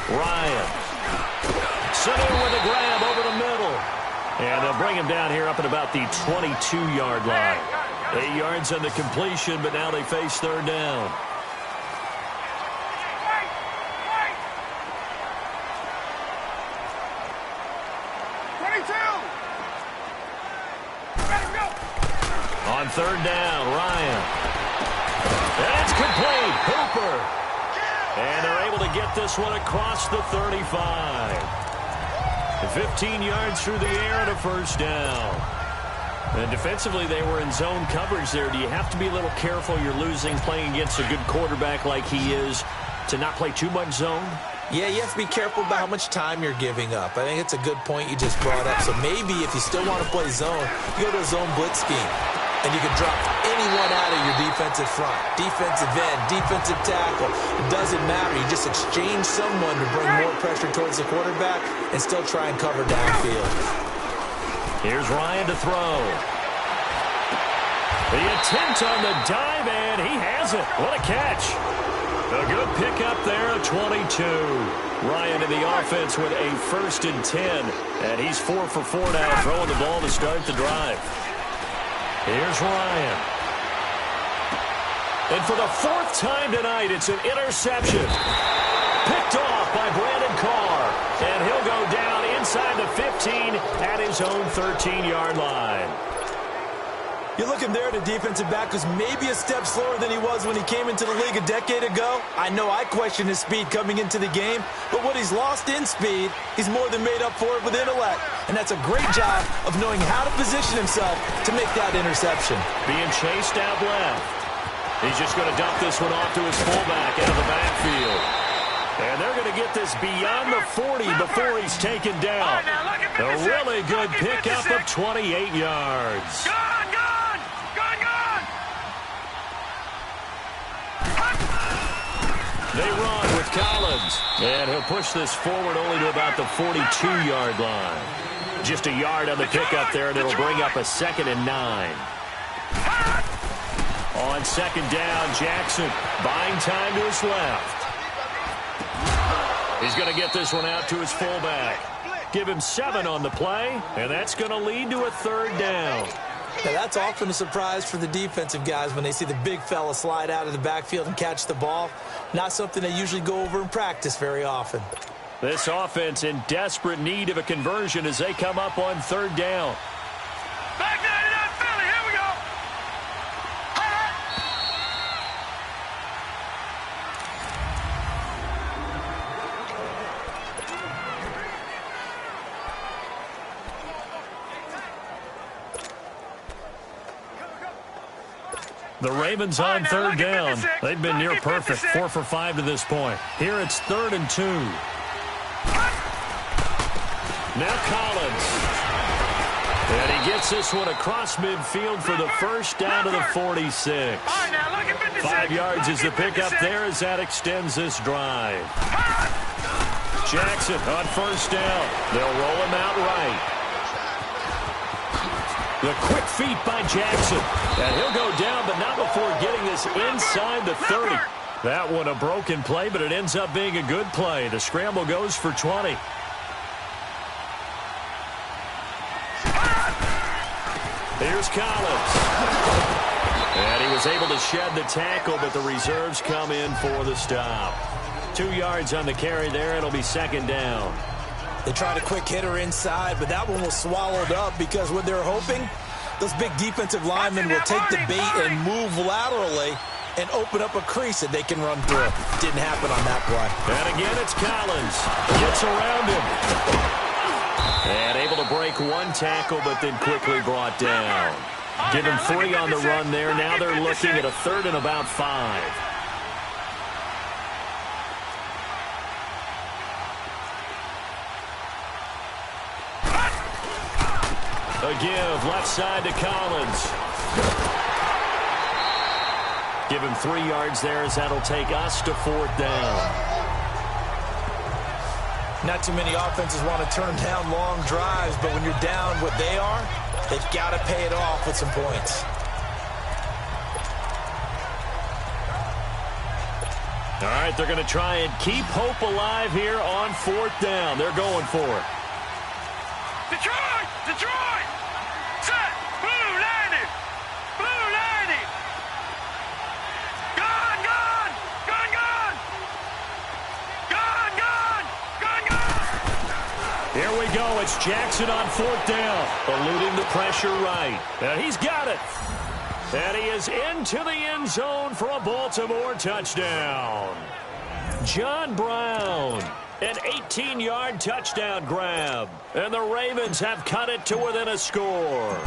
Ryan. Sanu with a grab over the middle. And they'll bring him down here up at about the 22-yard line. 8 yards on the completion, but now they face third down. On third down, Ryan. And it's complete. Hooper. And they're able to get this one across the 35. 15 yards through the air and a first down. And defensively, they were in zone coverage there. Do you have to be a little careful? You're losing playing against a good quarterback like he is to not play too much zone? Yeah, you have to be careful about how much time you're giving up. I think it's a good point you just brought up. So maybe if you still want to play zone, you go to a zone blitz scheme. And you can drop anyone out of your defensive front. Defensive end, defensive tackle. It doesn't matter. You just exchange someone to bring more pressure towards the quarterback and still try and cover downfield. Here's Ryan to throw. The attempt on the dive, and he has it. What a catch. A good pickup there at 22. Ryan in the offense with a 1st and 10. And he's 4 for 4 now, throwing the ball to start the drive. Here's Ryan. And for the 4th time tonight, it's an interception. Picked off by Brandon Carr. And he'll go down inside the 15 at his own 13-yard line. You're looking there at a defensive back who's maybe a step slower than he was when he came into the league a decade ago. I know I questioned his speed coming into the game, but what he's lost in speed, he's more than made up for it with intellect. And that's a great job of knowing how to position himself to make that interception. Being chased out left. He's just going to dump this one off to his fullback out of the backfield. And they're going to get this beyond the 40 before he's taken down. A really good pickup of 28 yards. They run with Collins. And he'll push this forward only to about the 42-yard line. Just a yard on the pickup there, and it'll bring up a 2nd and 9. On second down, Jackson buying time to his left. He's going to get this one out to his fullback. Give him 7 on the play, and that's going to lead to a 3rd down. Now, that's often a surprise for the defensive guys when they see the big fella slide out of the backfield and catch the ball. Not something they usually go over in practice very often. This offense in desperate need of a conversion as they come up on 3rd down. Back 99 Philly, here we go. The Ravens on third down. They've been near perfect, 4 for 5 to this point. Here it's 3rd and 2. Now Collins. And he gets this one across midfield for the first down to the 46. 5 yards is the pickup there as that extends this drive. Jackson on first down. They'll roll him out right. The quick feet by Jackson. And he'll go down, but not before getting this inside the 30. That one a broken play, but it ends up being a good play. The scramble goes for 20. Here's Collins. And he was able to shed the tackle, but the reserves come in for the stop. 2 yards on the carry there. It'll be 2nd down. They tried a quick hitter inside, but that one was swallowed up because what they're hoping, those big defensive linemen will take the bait and move laterally and open up a crease that they can run through. Didn't happen on that play. And again, it's Collins. Gets around him. And able to break one tackle, but then quickly brought down. Give him 3 on the run there. Now they're looking at a 3rd and about 5. A give left side to Collins. Give him 3 yards there as that'll take us to 4th down. Not too many offenses want to turn down long drives, but when you're down what they are, they've got to pay it off with some points. All right, they're going to try and keep hope alive here on 4th down. They're going for it. Detroit! Detroit! Set! Blue 90! Blue 90! Gone! Gone! Gone! Gone! Gone! Gone! Gone! Gone! Here we go. It's Jackson on 4th down. Eluding the pressure right. And he's got it. And he is into the end zone for a Baltimore touchdown. John Brown. An 18-yard touchdown grab. And the Ravens have cut it to within a score.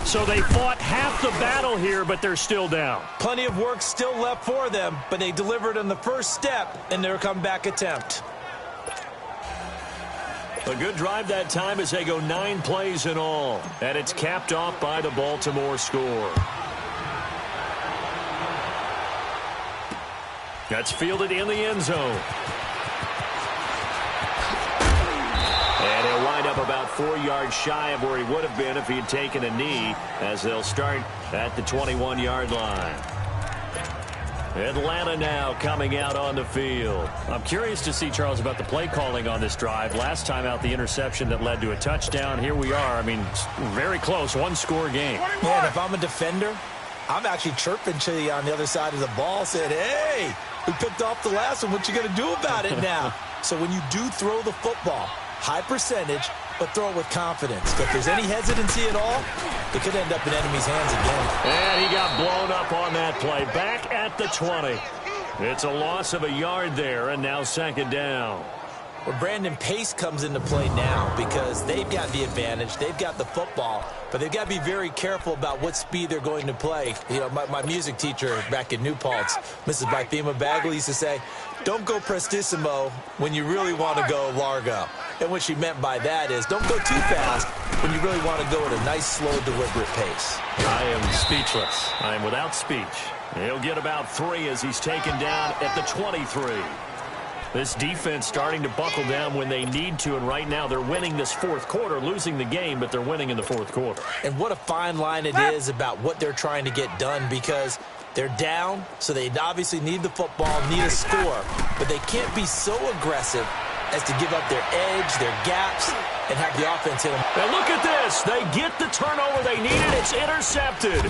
So they fought half the battle here, but they're still down. Plenty of work still left for them, but they delivered on the first step in their comeback attempt. A good drive that time as they go 9 plays in all. And it's capped off by the Baltimore score. That's fielded in the end zone. And he'll wind up about 4 yards shy of where he would have been if he had taken a knee, as they'll start at the 21-yard line. Atlanta now coming out on the field. I'm curious to see, Charles, about the play calling on this drive. Last time out, the interception that led to a touchdown. Here we are. I mean, very close, one-score game. Man, if I'm a defender, I'm actually chirping to you on the other side of the ball, saying, hey, we picked off the last one. What you going to do about it now? So when you do throw the football, high percentage, but throw it with confidence. If there's any hesitancy at all, it could end up in enemy's hands again. And he got blown up on that play. Back at the 20. It's a loss of a yard there, and now 2nd down. Well, Brandon, pace comes into play now because they've got the advantage. They've got the football, but they've got to be very careful about what speed they're going to play. You know, my music teacher back in New Paltz, Mrs. Bythema Bagley, used to say, don't go prestissimo when you really want to go largo. And what she meant by that is don't go too fast when you really want to go at a nice, slow, deliberate pace. I am speechless. I am without speech. He'll get about 3 as he's taken down at the 23. This defense starting to buckle down when they need to, and right now they're winning this 4th quarter, losing the game, but they're winning in the 4th quarter. And what a fine line it is about what they're trying to get done, because they're down, so they obviously need the football, need a score, but they can't be so aggressive as to give up their edge, their gaps, and have the offense hit them. And look at this. They get the turnover they needed. It's intercepted.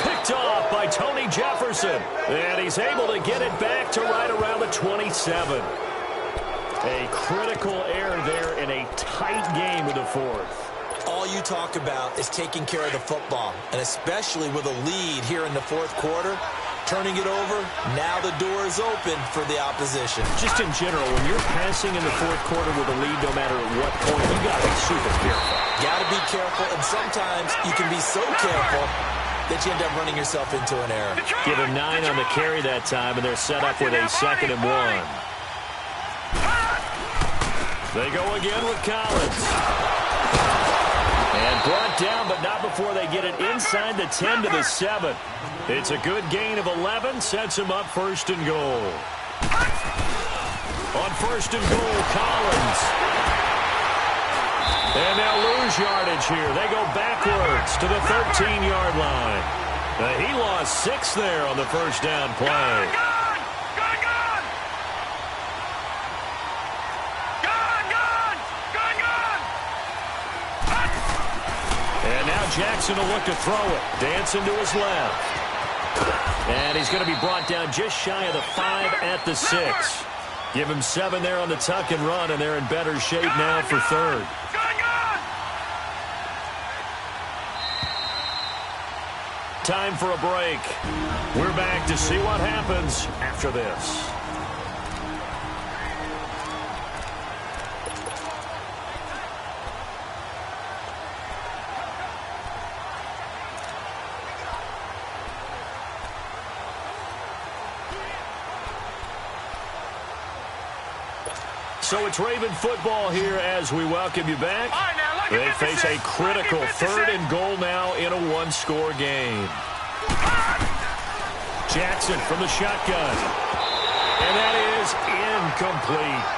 Picked off by Tony Jefferson. And he's able to get it back to right around the 27. A critical error there in a tight game in the 4th. All you talk about is taking care of the football, and especially with a lead here in the 4th quarter, turning it over, now the door is open for the opposition. Just in general, when you're passing in the 4th quarter with a lead, no matter at what point, you got to be super careful. Got to be careful, and sometimes you can be so careful that you end up running yourself into an error. Give him 9 on the carry that time, and they're set up with a 2nd and 1. They go again with Collins. And brought down, but not before they get it inside the 10 to the 7. It's a good gain of 11, sets him up 1st and goal. On 1st and goal, Collins. And they'll lose yardage here. They go backwards to the 13-yard line. He lost 6 there on the 1st down play. And now Jackson will look to throw it. Dancing to his left. And he's going to be brought down just shy of the 5 at the 6. Give him 7 there on the tuck and run, and they're in better shape now for 3rd. Time for a break. We're back to see what happens after this. So it's Raven football here as we welcome you back. They face a critical 3rd and goal now in a 1-score game. Jackson from the shotgun. And that is incomplete.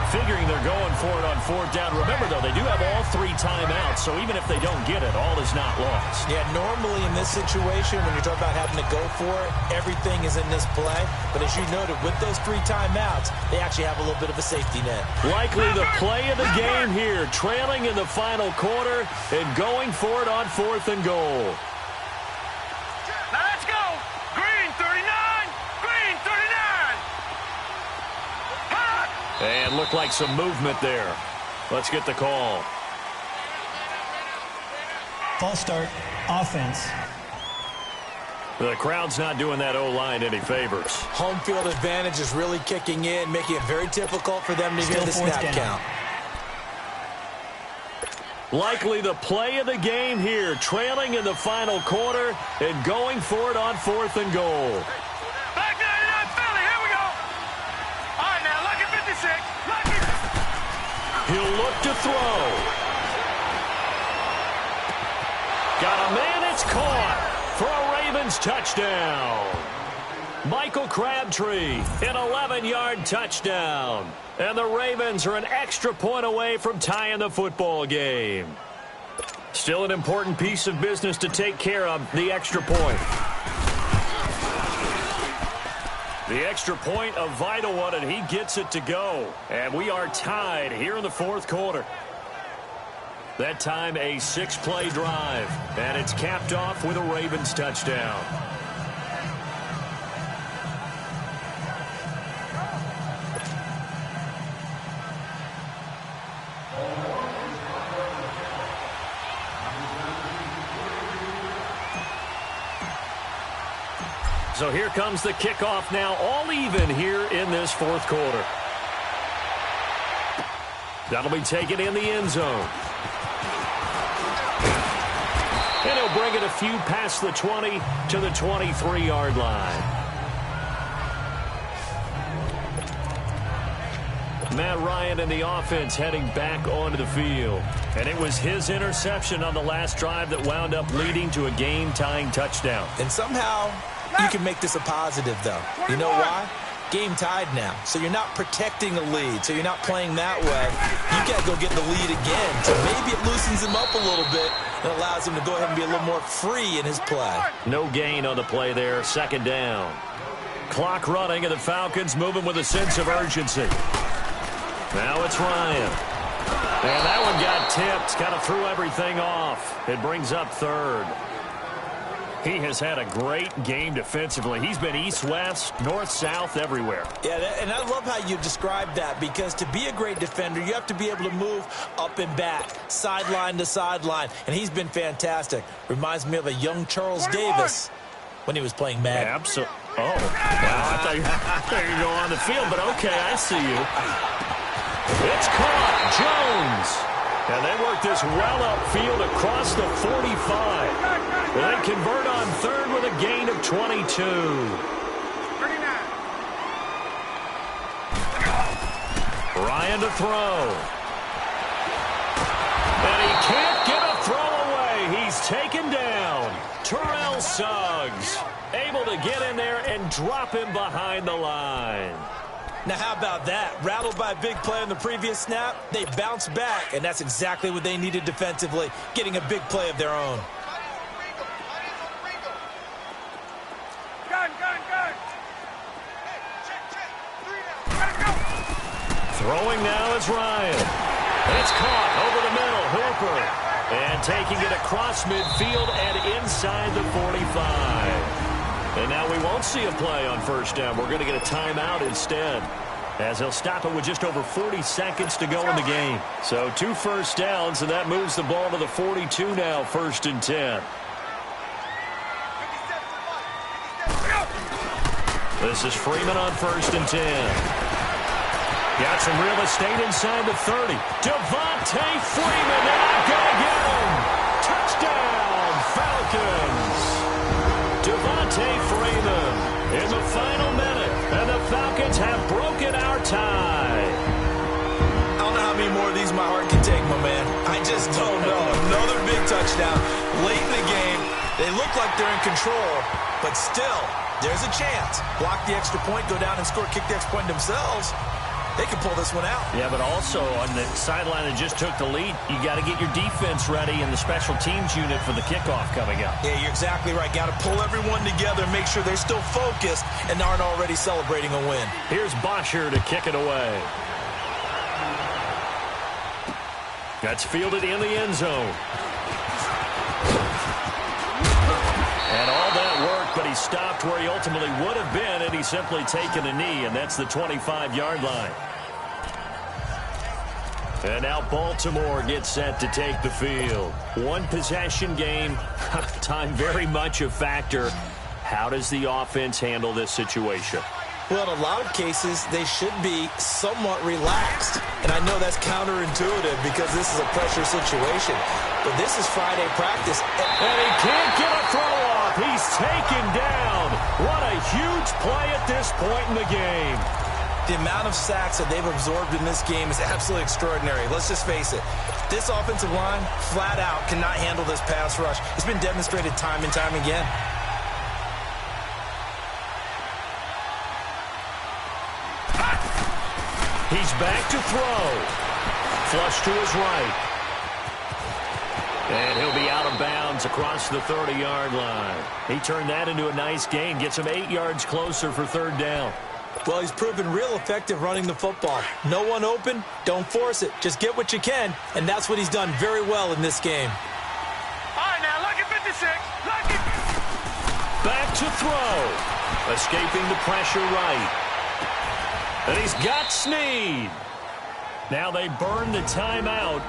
Figuring they're going for it on 4th down. Remember, though, they do have all 3 timeouts, so even if they don't get it, all is not lost. Yeah, normally in this situation, when you're talking about having to go for it, everything is in this play. But as you noted, with those 3 timeouts, they actually have a little bit of a safety net. Likely the play of the game here, trailing in the final quarter and going for it on 4th and goal. Now let's go. Green 39. Green 39. And looked like some movement there. Let's get the call. False start, offense. The crowd's not doing that O-line any favors. Home field advantage is really kicking in, making it very difficult for them to hear the snap count. Likely the play of the game here, trailing in the final quarter and going for it on 4th and goal. Back 99 Philly, here we go. All right, now, lucky 56. Lucky. He'll look to throw. Got a man, it's caught for a Ravens touchdown. Michael Crabtree, an 11-yard touchdown. And the Ravens are an extra point away from tying the football game. Still an important piece of business to take care of, the extra point. The extra point, a vital one, and he gets it to go. And we are tied here in the 4th quarter. That time a 6-play drive, and it's capped off with a Ravens touchdown. So here comes the kickoff now, all even here in this 4th quarter. That'll be taken in the end zone. And he'll bring it a few past the 20 to the 23-yard line. Matt Ryan and the offense heading back onto the field. And it was his interception on the last drive that wound up leading to a game-tying touchdown. And somehow you can make this a positive, though. You know why? Game tied now, so you're not protecting the lead, so you're not playing that way. You got to go get the lead again, so maybe it loosens him up a little bit and allows him to go ahead and be a little more free in his play. No gain on the play there, 2nd down. Clock running, and the Falcons moving with a sense of urgency. Now it's Ryan. And that one got tipped, kind of threw everything off. It brings up 3rd. He has had a great game defensively. He's been east-west, north-south, everywhere. Yeah, and I love how you described that, because to be a great defender, you have to be able to move up and back, sideline to sideline, and he's been fantastic. Reminds me of a young Charles Davis when he was playing Madden. Absolutely. Oh, wow, I thought you were going on the field, but okay, I see you. It's caught. Jones. And they work this well upfield across the 45. Well, they convert on third with a gain of 22. 39. Ryan to throw. And he can't get a throw away. He's taken down. Terrell Suggs able to get in there and drop him behind the line. Now, how about that? Rattled by a big play on the previous snap, they bounce back, and that's exactly what they needed defensively, getting a big play of their own. Gun. Hey, check. 3 now. Gotta go. Throwing now is Ryan. It's caught over the middle. Hooper. And taking it across midfield and inside the 45. And now we won't see a play on first down. We're going to get a timeout instead, as he'll stop it with just over 40 seconds to go in the game. So 2 first downs, and that moves the ball to the 42 now, 1st and 10. This is Freeman on 1st and 10. Got some real estate inside the 30. Devontae Freeman, they're not going to get him. Touchdown, Falcons. Devontae Freeman in the final minute, and the Falcons have broken our tie. I don't know how many more of these my heart can take, my man. I just don't know. Another big touchdown late in the game. They look like they're in control, but still, there's a chance. Block the extra point, go down and score, kick the extra point themselves. They can pull this one out. Yeah, but also on the sideline that just took the lead, you got to get your defense ready and the special teams unit for the kickoff coming up. Yeah, you're exactly right. Got to pull everyone together, make sure they're still focused and aren't already celebrating a win. Here's Bosher to kick it away. That's fielded in the end zone. And all that work, but he stopped where he ultimately would have been, and he's simply taken a knee, and that's the 25-yard line. And now Baltimore gets set to take the field. One possession game, time very much a factor. How does the offense handle this situation? Well, in a lot of cases, they should be somewhat relaxed. And I know that's counterintuitive because this is a pressure situation. But this is Friday practice. And he can't get a throw off. He's taken down. What a huge play at this point in the game. The amount of sacks that they've absorbed in this game is absolutely extraordinary. Let's just face it. This offensive line, flat out, cannot handle this pass rush. It's been demonstrated time and time again. He's back to throw. Flush to his right. And he'll be out of bounds across the 30-yard line. He turned that into a nice gain. Gets him 8 yards closer for 3rd down. Well, he's proven real effective running the football. No one open, don't force it. Just get what you can, and that's what he's done very well in this game. All right, now, look at 56. Look at... Back to throw. Escaping the pressure right. And he's got Snead. Now they burn the timeout,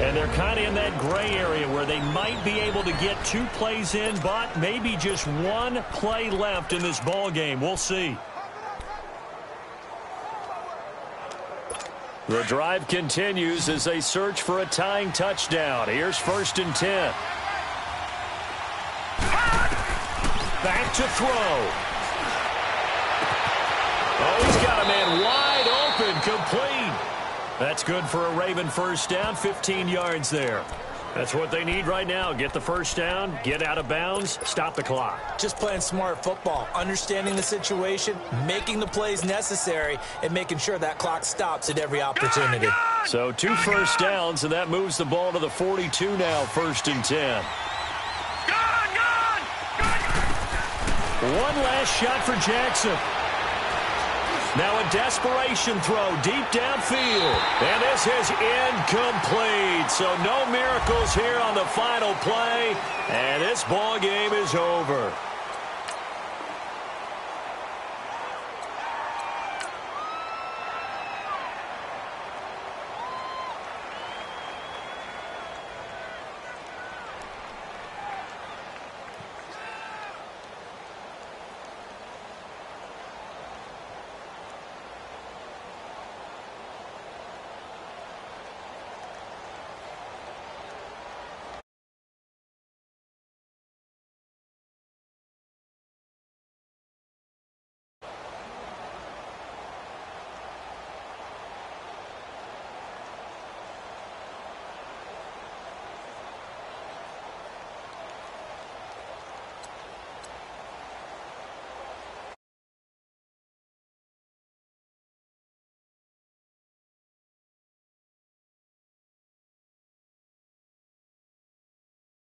and they're kind of in that gray area where they might be able to get 2 plays in, but maybe just 1 play left in this ball game. We'll see. The drive continues as they search for a tying touchdown. Here's 1st and 10. Back to throw. Oh, he's got a man wide open, complete. That's good for a Raven 1st down, 15 yards there. That's what they need right now. Get the 1st down, get out of bounds, stop the clock. Just playing smart football, understanding the situation, making the plays necessary, and making sure that clock stops at every opportunity. So 2 first downs, and that moves the ball to the 42 now, 1st and 10. One last shot for Jackson. Now a desperation throw deep downfield. And this is incomplete. So no miracles here on the final play. And this ball game is over.